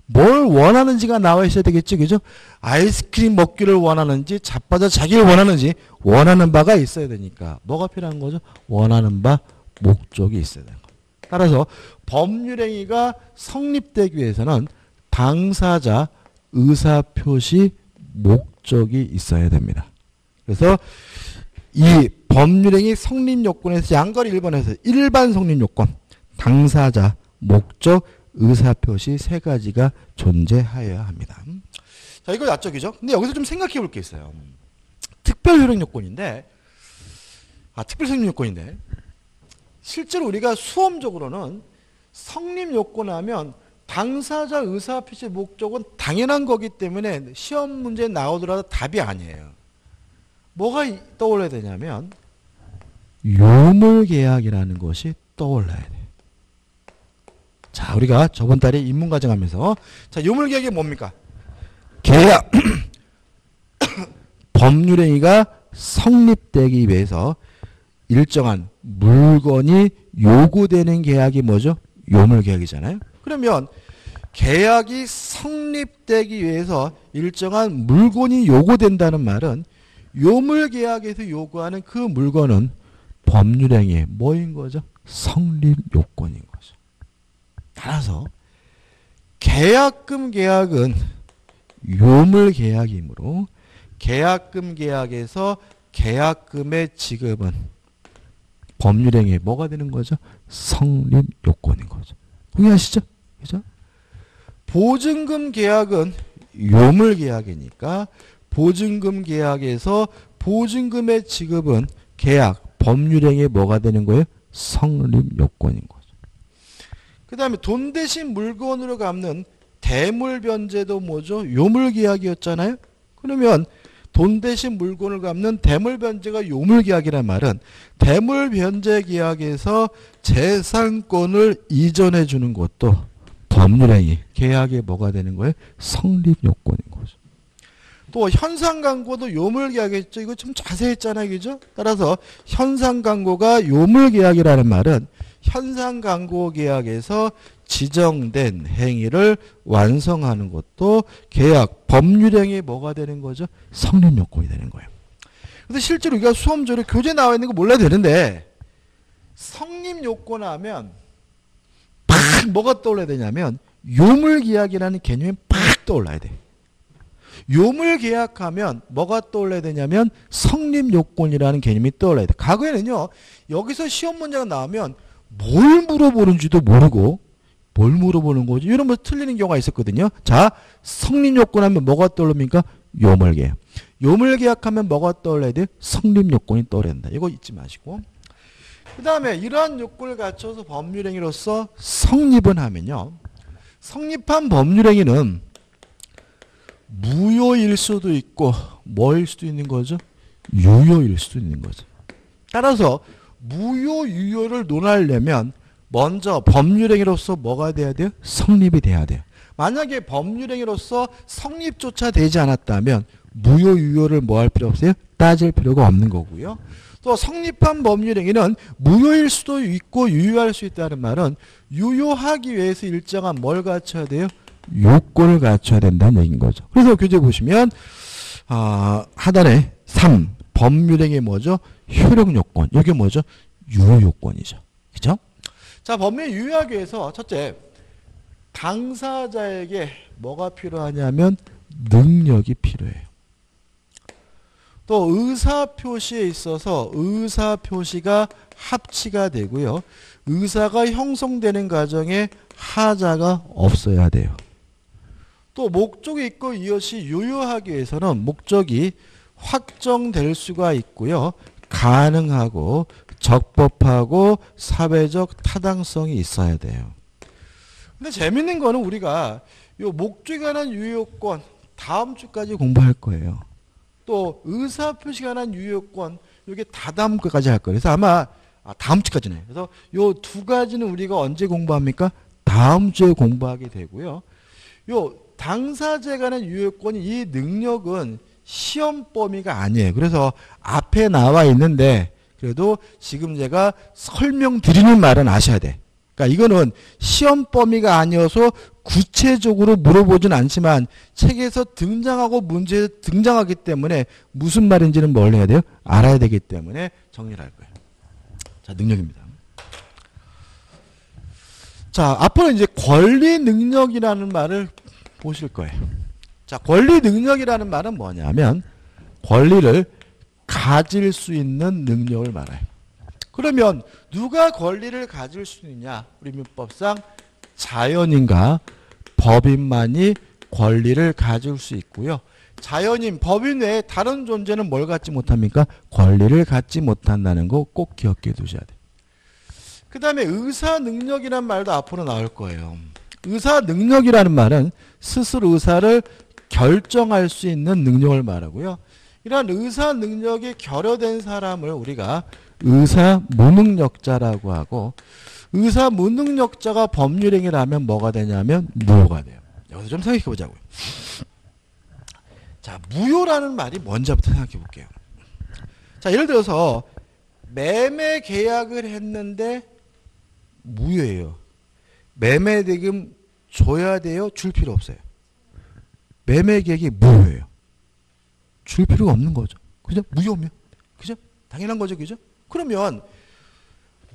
뭘 원하는지가 나와 있어야 되겠죠. 그죠? 아이스크림 먹기를 원하는지 자빠져 자기를 원하는지 원하는 바가 있어야 되니까 뭐가 필요한 거죠? 원하는 바 목적이 있어야 되는 거예요. 따라서 법률행위가 성립되기 위해서는 당사자 의사표시 목적이 있어야 됩니다. 그래서 이 법률행위 성립요건에서 양거리 1번에서 일반 성립요건, 당사자, 목적, 의사표시 세 가지가 존재하여야 합니다. 자, 이거 약적이죠? 근데 여기서 좀 생각해 볼 게 있어요. 특별효력요건인데, 특별성립요건인데, 실제로 우리가 수험적으로는 성립요건 하면 당사자 의사표시 목적은 당연한 거기 때문에 시험 문제에 나오더라도 답이 아니에요. 뭐가 떠올라야 되냐면 요물계약이라는 것이 떠올라야 돼요. 자, 우리가 저번 달에 인문과정 하면서 자, 요물계약이 뭡니까? 계약 법률행위가 성립되기 위해서 일정한 물건이 요구되는 계약이 뭐죠? 요물계약이잖아요. 그러면 계약이 성립되기 위해서 일정한 물건이 요구된다는 말은 요물계약에서 요구하는 그 물건은 법률행위의 뭐인 거죠? 성립요건인 거죠. 따라서 계약금 계약은 요물계약이므로 계약금 계약에서 계약금의 지급은 법률행위의 뭐가 되는 거죠? 성립요건인 거죠. 동의하시죠? 그죠? 보증금 계약은 요물계약이니까 보증금 계약에서 보증금의 지급은 계약, 법률행위의 뭐가 되는 거예요? 성립요건인 거죠. 그 다음에 돈 대신 물건으로 갚는 대물변제도 뭐죠? 요물계약이었잖아요. 그러면 돈 대신 물건을 갚는 대물변제가 요물계약이란 말은 대물변제 계약에서 재산권을 이전해 주는 것도 법률행위, 계약의 뭐가 되는 거예요? 성립요건인 거죠. 또 현상광고도 요물계약이었죠. 이거 좀 자세히 했잖아요. 그죠? 따라서 현상광고가 요물계약이라는 말은 현상광고 계약에서 지정된 행위를 완성하는 것도 계약, 법률행위의 뭐가 되는 거죠? 성립요건이 되는 거예요. 그래서 실제로 우리가 수험적으로 교재에 나와 있는 거 몰라야 되는데 성립요건 하면 팍 뭐가 떠올라야 되냐면 요물계약이라는 개념이 팍 떠올라야 돼. 요물계약하면 뭐가 떠올라야 되냐면 성립요건이라는 개념이 떠올라야 돼. 과거에는요. 여기서 시험 문제가 나오면 뭘 물어보는지도 모르고 뭘 물어보는 거지? 이런 거 틀리는 경우가 있었거든요. 자, 성립요건 하면 뭐가 떠오릅니까? 요물계약. 요물계약하면 뭐가 떠올라야 돼요? 성립요건이 떠오른다. 이거 잊지 마시고. 그 다음에 이러한 요건을 갖춰서 법률행위로서 성립은 하면요. 성립한 법률행위는 무효일 수도 있고 뭐일 수도 있는 거죠? 유효일 수도 있는 거죠. 따라서 무효, 유효를 논하려면 먼저 법률행위로서 뭐가 돼야 돼요? 성립이 돼야 돼요. 만약에 법률행위로서 성립조차 되지 않았다면 무효, 유효를 뭐 할 필요 없어요? 따질 필요가 없는 거고요. 또 성립한 법률행위는 무효일 수도 있고 유효할 수 있다는 말은 유효하기 위해서 일정한 뭘 갖춰야 돼요? 요건을 갖춰야 된다는 얘기인 거죠. 그래서 교재 보시면 하단에 3. 법률행위 뭐죠? 효력요건. 이게 뭐죠? 유효요건이죠. 그죠? 자, 법률 유효하기 위해서 첫째, 당사자에게 뭐가 필요하냐면 능력이 필요해요. 또 의사표시에 있어서 의사표시가 합치가 되고요. 의사가 형성되는 과정에 하자가 없어야 돼요. 또 목적이 있고 이것이 유효하기 위해서는 목적이 확정될 수가 있고요. 가능하고 적법하고 사회적 타당성이 있어야 돼요. 근데 재밌는 거는 우리가 요 목적에 관한 유효권 다음 주까지 공부할 거예요. 또 의사표시에 관한 유효권 이게 다다음 주까지 할 거예요. 그래서 아마 다음 주까지네. 그래서 요 두 가지는 우리가 언제 공부합니까? 다음 주에 공부하게 되고요. 요 당사자에 관한 유효권이 이 능력은 시험 범위가 아니에요. 그래서 앞에 나와 있는데 그래도 지금 제가 설명드리는 말은 아셔야 돼. 그러니까 이거는 시험 범위가 아니어서 구체적으로 물어보진 않지만 책에서 등장하고 문제에 등장하기 때문에 무슨 말인지는 뭘 해야 돼요? 알아야 되기 때문에 정리를 할 거예요. 자, 능력입니다. 자, 앞으로 이제 권리 능력이라는 말을 보실 거예요. 자, 권리 능력이라는 말은 뭐냐면 권리를 가질 수 있는 능력을 말해요. 그러면 누가 권리를 가질 수 있느냐? 우리 민법상 자연인과 법인만이 권리를 가질 수 있고요. 자연인, 법인 외에 다른 존재는 뭘 갖지 못합니까? 권리를 갖지 못한다는 거 꼭 기억해 두셔야 돼요. 그 다음에 의사 능력이란 말도 앞으로 나올 거예요. 의사 능력이라는 말은 스스로 의사를 결정할 수 있는 능력을 말하고요. 이러한 의사 능력이 결여된 사람을 우리가 의사 무능력자라고 하고 의사 무능력자가 법률행위를 하면 뭐가 되냐면 무효가 돼요. 여기서 좀 생각해 보자고요. 자, 무효라는 말이 뭔지부터 생각해 볼게요. 자, 예를 들어서 매매 계약을 했는데 무효예요. 매매 대금 줘야 돼요? 줄 필요 없어요. 매매 계약이 무효예요. 줄 필요가 없는 거죠. 그죠? 무효면. 그죠? 당연한 거죠. 그죠? 그러면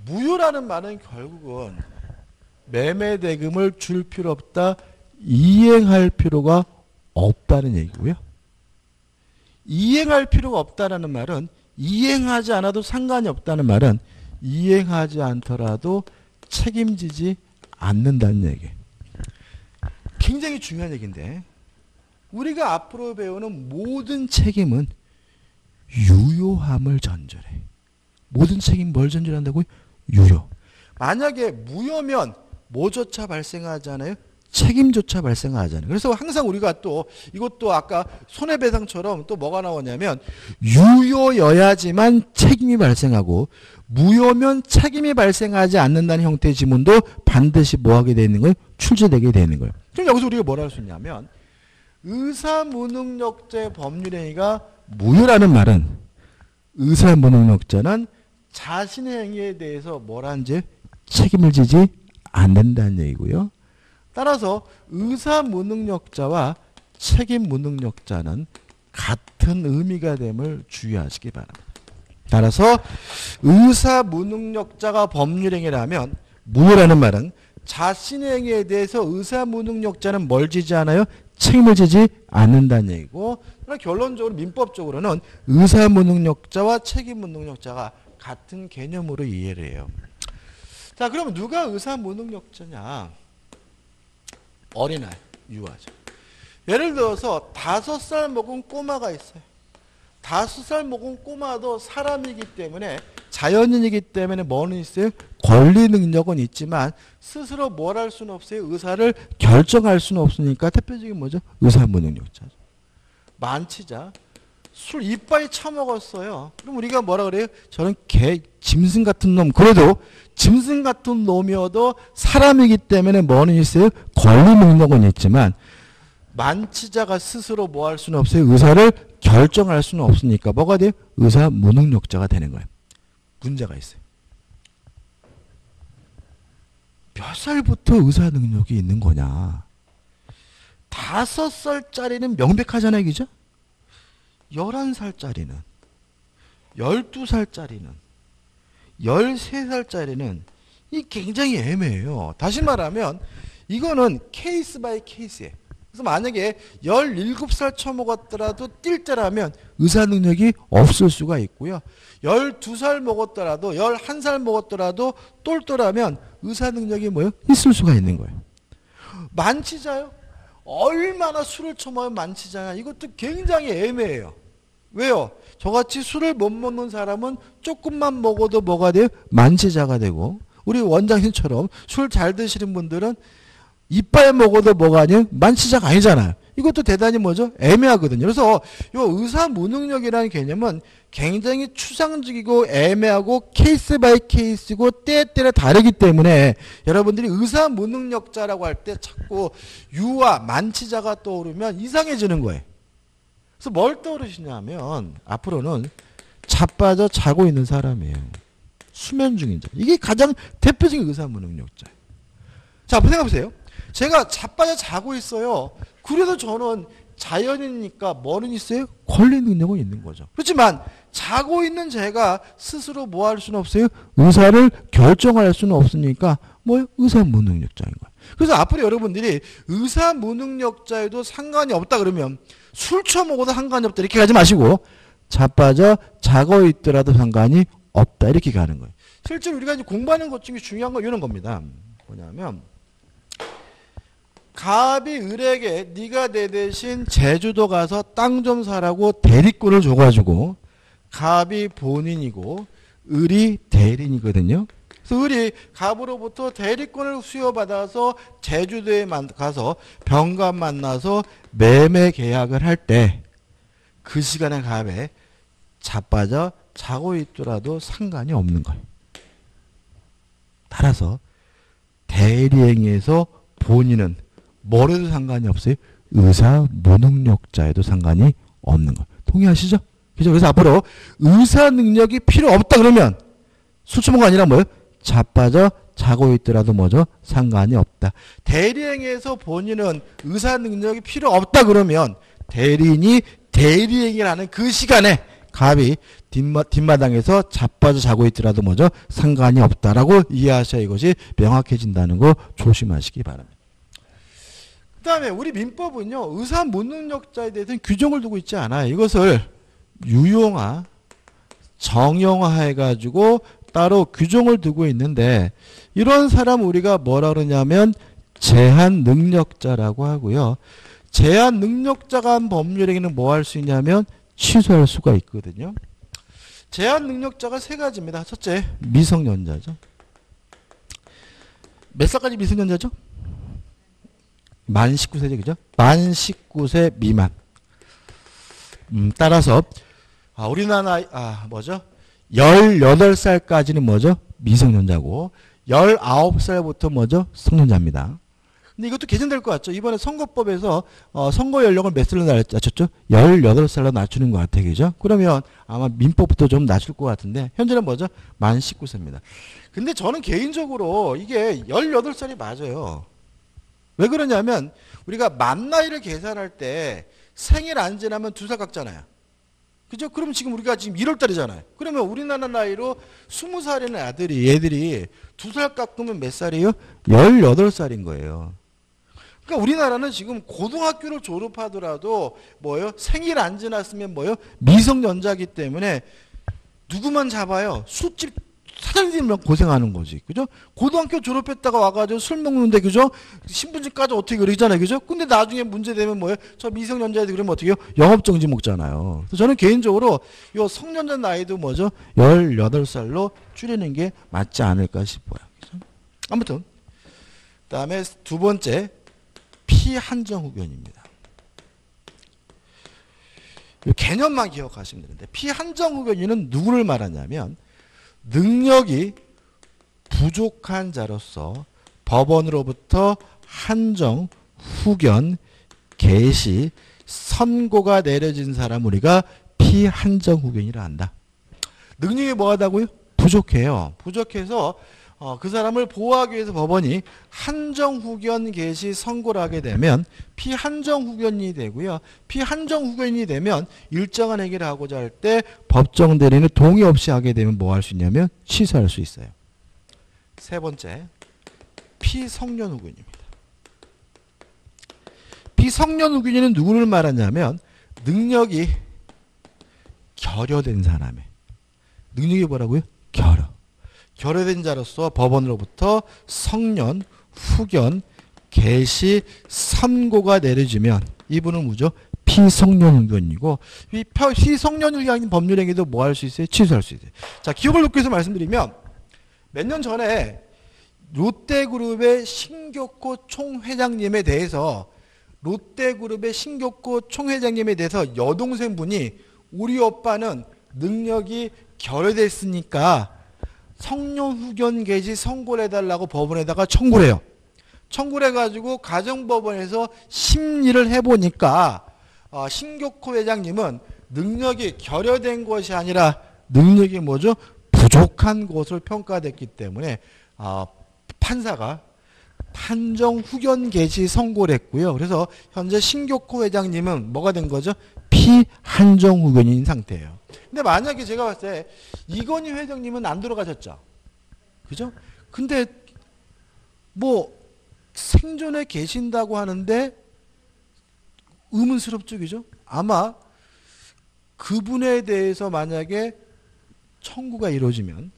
무효라는 말은 결국은 매매 대금을 줄 필요 없다. 이행할 필요가 없다는 얘기고요. 이행할 필요가 없다는 말은 이행하지 않아도 상관이 없다는 말은 이행하지 않더라도 책임지지 않는다는 얘기예요. 굉장히 중요한 얘기인데 우리가 앞으로 배우는 모든 책임은 유효함을 전제해. 모든 책임 뭘 전제한다고요? 유효. 만약에 무효면 뭐조차 발생하잖아요? 책임조차 발생하잖아요. 그래서 항상 우리가 또 이것도 아까 손해배상처럼 또 뭐가 나오냐면 유효여야지만 책임이 발생하고 무효면 책임이 발생하지 않는다는 형태의 지문도 반드시 뭐하게 되어 있는 거예요? 출제되게 되어 있는 거예요. 그럼 여기서 우리가 뭘 할 수 있냐면 의사무능력자의 법률행위가 무효라는 말은 의사무능력자는 자신의 행위에 대해서 뭘 하는지 책임을 지지 않는다는 얘기고요. 따라서 의사무능력자와 책임무능력자는 같은 의미가 됨을 주의하시기 바랍니다. 따라서 의사무능력자가 법률행위를 하면 무효라는 말은 자신의 행위에 대해서 의사무능력자는 뭘 지지 않아요? 책임을 지지 않는다는 얘기고 결론적으로 민법적으로는 의사무능력자와 책임무능력자가 같은 개념으로 이해를 해요. 자, 그러면 누가 의사무능력자냐? 어린아이, 유아죠. 예를 들어서 5살 먹은 꼬마가 있어요. 5살 먹은 꼬마도 사람이기 때문에 자연인이기 때문에 뭐는 있어요? 권리 능력은 있지만 스스로 뭘 할 수는 없어요. 의사를 결정할 수는 없으니까 대표적인 뭐죠? 의사무능력자죠. 만취자. 술 이빨이 처먹었어요. 그럼 우리가 뭐라 그래요? 저는 짐승 같은 놈. 그래도 짐승 같은 놈이어도 사람이기 때문에 뭐는 있어요? 권리 능력은 있지만 만취자가 스스로 뭐 할 수는 없어요. 의사를 결정할 수는 없으니까 뭐가 돼요? 의사 무능력자가 되는 거예요. 문제가 있어요. 몇 살부터 의사 능력이 있는 거냐? 5살짜리는 명백하잖아요. 그죠? 11살짜리는, 12살짜리는, 13살짜리는 이 굉장히 애매해요. 다시 말하면 이거는 케이스 바이 케이스예요. 그래서 만약에 17살 처먹었더라도 뛸 때라면 의사 능력이 없을 수가 있고요. 12살 먹었더라도 11살 먹었더라도 똘똘하면 의사 능력이 뭐예요? 있을 수가 있는 거예요. 만취자요? 얼마나 술을 처먹으면 만취자냐? 이것도 굉장히 애매해요. 왜요? 저같이 술을 못 먹는 사람은 조금만 먹어도 뭐가 돼요? 만취자가 되고 우리 원장님처럼 술 잘 드시는 분들은 이빨 먹어도 뭐가 아니에요? 만취자가 아니잖아요. 이것도 대단히 뭐죠? 애매하거든요. 그래서 이 의사 무능력이라는 개념은 굉장히 추상적이고 애매하고 케이스 바이 케이스고 때에 따라 다르기 때문에 여러분들이 의사 무능력자라고 할 때 자꾸 유아 만취자가 떠오르면 이상해지는 거예요. 그래서 뭘 떠오르시냐면 앞으로는 자빠져 자고 있는 사람이에요. 수면 중인 자. 이게 가장 대표적인 의사 무능력자예요. 자, 한번 생각해보세요. 제가 자빠져 자고 있어요. 그래도 저는 자연이니까 뭐는 있어요? 권리 능력은 있는 거죠. 그렇지만 자고 있는 제가 스스로 뭐 할 수는 없어요? 의사를 결정할 수는 없으니까 뭐예요? 의사 무능력자인 거예요. 그래서 앞으로 여러분들이 의사 무능력자에도 상관이 없다 그러면 술 처먹어도 상관이 없다 이렇게 가지 마시고 자빠져 자고 있더라도 상관이 없다 이렇게 가는 거예요. 실제로 우리가 이제 공부하는 것 중에 중요한 건 이런 겁니다. 뭐냐면 갑이 을에게 네가 내 대신 제주도 가서 땅 좀 사라고 대리권을 줘가지고 갑이 본인이고 을이 대리인이거든요. 그래서 을이 갑으로부터 대리권을 수여받아서 제주도에 가서 병갑 만나서 매매 계약을 할 때 그 시간에 갑에 자빠져 자고 있더라도 상관이 없는 거예요. 따라서 대리행위에서 본인은 뭐래도 상관이 없어요. 의사 무능력자에도 상관이 없는 거예요. 동의하시죠? 그죠? 그래서 앞으로 의사 능력이 필요 없다 그러면 술 처먹은 거 아니라 뭐예요? 자빠져 자고 있더라도 뭐죠? 상관이 없다. 대리행위에서 본인은 의사 능력이 필요 없다 그러면 대리인이 대리행위를 하는 그 시간에 갑이 뒷마당에서 자빠져 자고 있더라도 뭐죠? 상관이 없다라고 이해하셔야 이것이 명확해진다는 거 조심하시기 바랍니다. 그 다음에 우리 민법은요. 의사 무능력자에 대해서는 규정을 두고 있지 않아요. 이것을 유용화, 정형화 해가지고 따로 규정을 두고 있는데 이런 사람 우리가 뭐라 그러냐면 제한 능력자라고 하고요. 제한 능력자가 한 법률행위는 뭐 할 수 있냐면 취소할 수가 있거든요. 제한 능력자가 세 가지입니다. 첫째, 미성년자죠. 몇 살까지 미성년자죠? 만 19세죠. 그죠? 만 19세 미만. 따라서 우리나라 뭐죠? 18살까지는 뭐죠? 미성년자고 19살부터 뭐죠? 성년자입니다. 근데 이것도 개정될 것 같죠? 이번에 선거법에서 선거 연령을 몇 살로 낮췄죠? 18살로 낮추는 것 같아요. 그죠? 그러면 아마 민법부터 좀 낮출 것 같은데 현재는 뭐죠? 만 19세입니다. 근데 저는 개인적으로 이게 18살이 맞아요. 왜 그러냐면 우리가 만 나이를 계산할 때 생일 안 지나면 2살 깎잖아요. 그죠? 그럼 지금 우리가 지금 1월달이잖아요. 그러면 우리나라 나이로 20살이는 얘들이 2살 깎으면 몇 살이에요? 18살인 거예요. 그러니까 우리나라는 지금 고등학교를 졸업하더라도 뭐예요? 생일 안 지났으면 뭐예요? 미성년자이기 때문에 누구만 잡아요? 술집 사장님만 고생하는 거지. 그죠? 고등학교 졸업했다가 와가지고 술 먹는데, 그죠? 신분증까지 어떻게 그러잖아요. 그죠? 근데 나중에 문제 되면 뭐예요? 저 미성년자애들 그러면 어떻게 해요? 영업정지 먹잖아요. 그래서 저는 개인적으로 요 성년자 나이도 뭐죠? 18살로 줄이는 게 맞지 않을까 싶어요. 그죠? 아무튼. 그 다음에 두 번째, 피한정 후견입니다. 이 개념만 기억하시면 되는데, 피한정 후견인은 누구를 말하냐면, 능력이 부족한 자로서 법원으로부터 한정, 후견, 개시, 선고가 내려진 사람 우리가 피한정 후견이라 한다. 능력이 뭐하다고요? 부족해요. 부족해서 그 사람을 보호하기 위해서 법원이 한정, 후견, 개시, 선고를 하게 되면 피한정 후견이 되고요. 피한정 후견이 되면 일정한 행위를 하고자 할 때 법정 대리인의 동의 없이 하게 되면 뭐 할 수 있냐면 취소할 수 있어요. 세 번째, 피성년 후견입니다. 피성년 후견인은 누구를 말하냐면 능력이 결여된 사람의 능력이 뭐라고요? 결여된 자로서 법원으로부터 성년, 후견, 개시, 선고가 내려지면 이분은 뭐죠? 피성년 후견이고 이 피성년 후견인 법률행위도 뭐 할 수 있어요? 취소할 수 있어요. 자, 기억을 돕기 위해서 말씀드리면 몇 년 전에 롯데그룹의 신격호 총회장님에 대해서 여동생분이 우리 오빠는 능력이 결여됐으니까 성년 후견 개시 선고를 해달라고 법원에다가 청구를 해요. 청구를 해가지고 가정법원에서 심리를 해보니까 신격호 회장님은 능력이 결여된 것이 아니라 능력이 뭐죠? 부족한 것으로 평가됐기 때문에 판사가 판정 후견 개시 선고를 했고요. 그래서 현재 신격호 회장님은 뭐가 된 거죠? 피한정 후견인 상태예요. 근데 만약에 제가 봤을 때 이건희 회장님은 안 돌아가셨죠? 그죠? 근데 뭐 생존에 계신다고 하는데 의문스럽죠? 그죠? 아마 그분에 대해서 만약에 청구가 이루어지면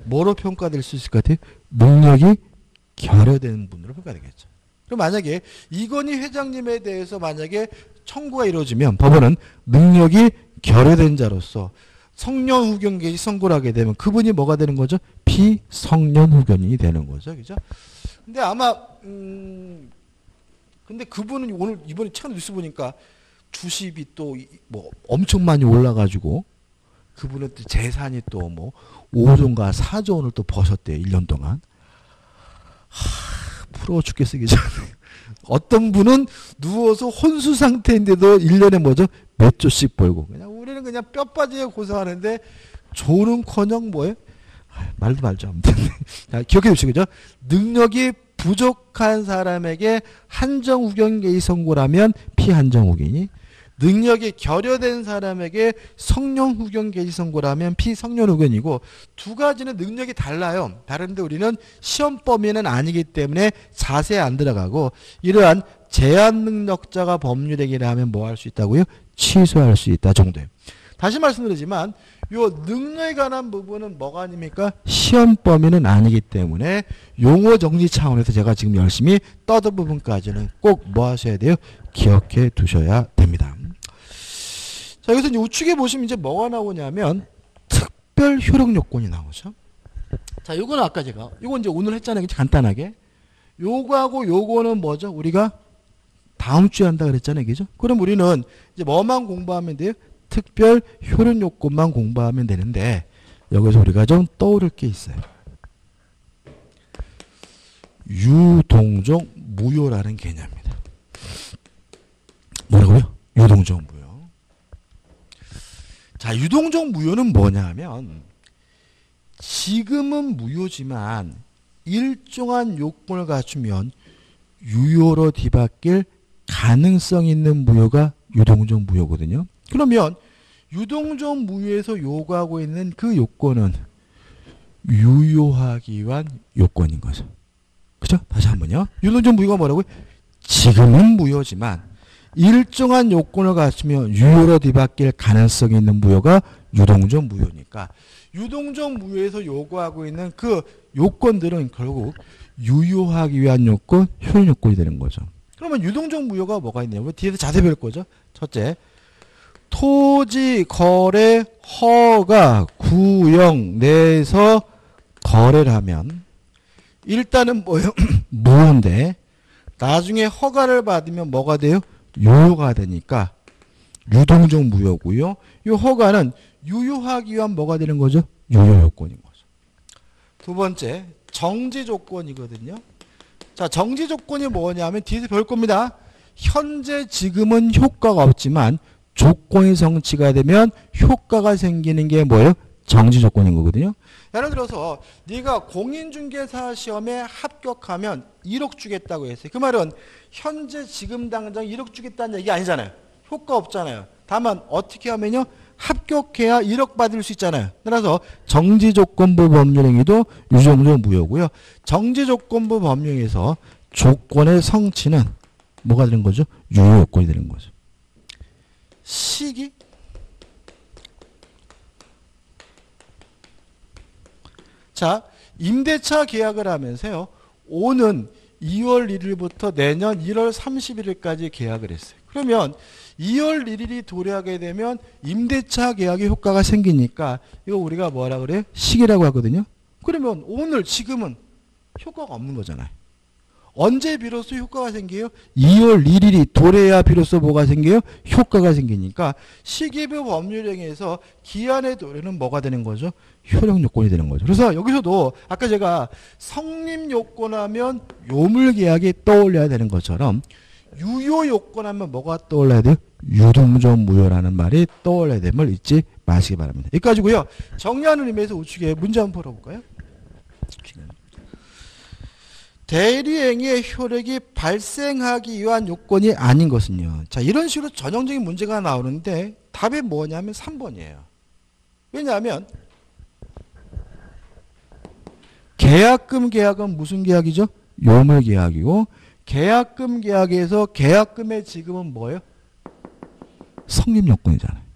뭐로 평가될 수 있을 것 같아요? 능력이 결여된 분으로 평가되겠죠. 그럼 만약에 이건희 회장님에 대해서 만약에 청구가 이루어지면 법원은 능력이 결여된 자로서 성년 후견 개시 선고를 하게 되면 그분이 뭐가 되는 거죠? 피성년 후견인이 되는 거죠. 그죠? 근데 아마 근데 그분은 오늘 이번에 최근 뉴스 보니까 주식이 또 뭐 엄청 많이 올라가지고 그분은 또 재산이 또 뭐 5조인가 4조 원을 또 버셨대요. 1년 동안. 부러워 죽겠어. 그죠? 어떤 분은 누워서 혼수 상태인데도 1년에 뭐죠? 몇 조씩 벌고. 그냥 우리는 그냥 뼈 빠지게 고생하는데 조는커녕 뭐예요? 말도 말죠. 아무튼. 자, 기억해 주시고, 그죠? 능력이 부족한 사람에게 한정 후견 개시 선고라면 피한정 후견이, 능력이 결여된 사람에게 성년 후견 개시 선고라면 피성년 후견이고 두 가지는 능력이 달라요. 다른데 우리는 시험 범위는 아니기 때문에 자세히 안 들어가고 이러한 제한 능력자가 법률행위를 하면 뭐 할 수 있다고요? 취소할 수 있다 정도예요. 다시 말씀드리지만 요 능력에 관한 부분은 뭐가 아닙니까? 시험 범위는 아니기 때문에 용어 정리 차원에서 제가 지금 열심히 떠든 부분까지는 꼭 뭐 하셔야 돼요? 기억해 두셔야 됩니다. 자, 여기서 이제 우측에 보시면 이제 뭐가 나오냐면 특별 효력 요건이 나오죠. 자, 요거는 아까 제가 요건 이제 오늘 했잖아요. 간단하게. 요거하고 요거는 뭐죠? 우리가 다음 주에 한다 그랬잖아요. 그죠? 그럼 우리는 이제 뭐만 공부하면 돼요? 특별 효력 요건만 공부하면 되는데 여기서 우리가 좀 떠오를 게 있어요. 유동적 무효라는 개념입니다. 뭐라고요? 유동적 무효. 자, 유동적 무효는 뭐냐면 지금은 무효지만 일정한 요건을 갖추면 유효로 뒤바뀔 가능성 있는 무효가 유동적 무효거든요. 그러면 유동적 무효에서 요구하고 있는 그 요건은 유효하기 위한 요건인 거죠. 그죠? 다시 한번요. 유동적 무효가 뭐라고요? 지금은 무효지만 일정한 요건을 갖추며 유효로 뒤바뀔 가능성이 있는 무효가 유동적 무효니까 유동적 무효에서 요구하고 있는 그 요건들은 결국 유효하기 위한 요건, 효력 요건이 되는 거죠. 그러면 유동적 무효가 뭐가 있냐면 뒤에서 자세히 배울 거죠. 첫째, 토지 거래 허가 구역 내에서 거래를 하면 일단은 뭐예요? 무효인데 나중에 허가를 받으면 뭐가 돼요? 유효가 되니까 유동적 무효고요. 이 허가는 유효하기 위한 뭐가 되는 거죠? 유효 요건인 거죠. 두 번째, 정지 조건이거든요. 자, 정지 조건이 뭐냐면 뒤에서 배울 겁니다. 현재 지금은 효과가 없지만 조건이 성취가 되면 효과가 생기는 게 뭐예요? 정지 조건인 거거든요. 예를 들어서 네가 공인중개사 시험에 합격하면 1억 주겠다고 했어요. 그 말은 현재 지금 당장 1억 주겠다는 얘기 아니잖아요. 효과 없잖아요. 다만 어떻게 하면요? 합격해야 1억 받을 수 있잖아요. 따라서 정지조건부 법률행위도 유동적 무효고요. 정지조건부 법률에서 조건의 성취는 뭐가 되는 거죠? 유효 요건이 되는 거죠. 시기? 자, 임대차 계약을 하면서요. 오는 2월 1일부터 내년 1월 31일까지 계약을 했어요. 그러면 2월 1일이 도래하게 되면 임대차 계약의 효과가 생기니까 이거 우리가 뭐라 그래요? 시기라고 하거든요. 그러면 오늘 지금은 효과가 없는 거잖아요. 언제 비로소 효과가 생겨요? 2월 1일이 도래야 비로소 뭐가 생겨요? 효과가 생기니까 시기부 법률행위에서 기한의 도래는 뭐가 되는 거죠? 효력 요건이 되는 거죠. 그래서 여기서도 아까 제가 성립 요건하면 요물계약이 떠올려야 되는 것처럼 유효 요건하면 뭐가 떠올라야 돼요? 유동적 무효라는 말이 떠올라야 됨을 잊지 마시기 바랍니다. 여기까지고요. 정리하는 의미에서 우측에 문제 한번 풀어볼까요? 대리행위의 효력이 발생하기 위한 요건이 아닌 것은요. 자, 이런 식으로 전형적인 문제가 나오는데 답이 뭐냐면 3번이에요. 왜냐하면 계약금 계약은 무슨 계약이죠? 요물 계약이고 계약금 계약에서 계약금의 지급은 뭐예요? 성립 요건이잖아요.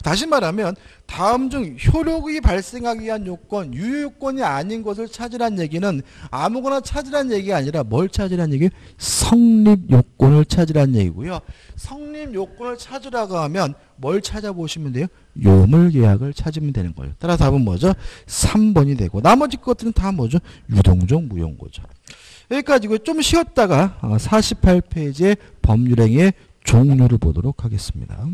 다시 말하면 다음 중 효력이 발생하기 위한 요건, 유효 요건이 아닌 것을 찾으란 얘기는 아무거나 찾으란 얘기가 아니라 뭘 찾으란 얘기예요? 성립 요건을 찾으란 얘기고요. 성립 요건을 찾으라고 하면 뭘 찾아보시면 돼요? 요물 계약을 찾으면 되는 거예요. 따라서 답은 뭐죠? 3번이 되고 나머지 것들은 다 뭐죠? 유동적 무효인 거죠. 여기까지고 좀 쉬었다가 48페이지의 법률행위의 종류를 보도록 하겠습니다.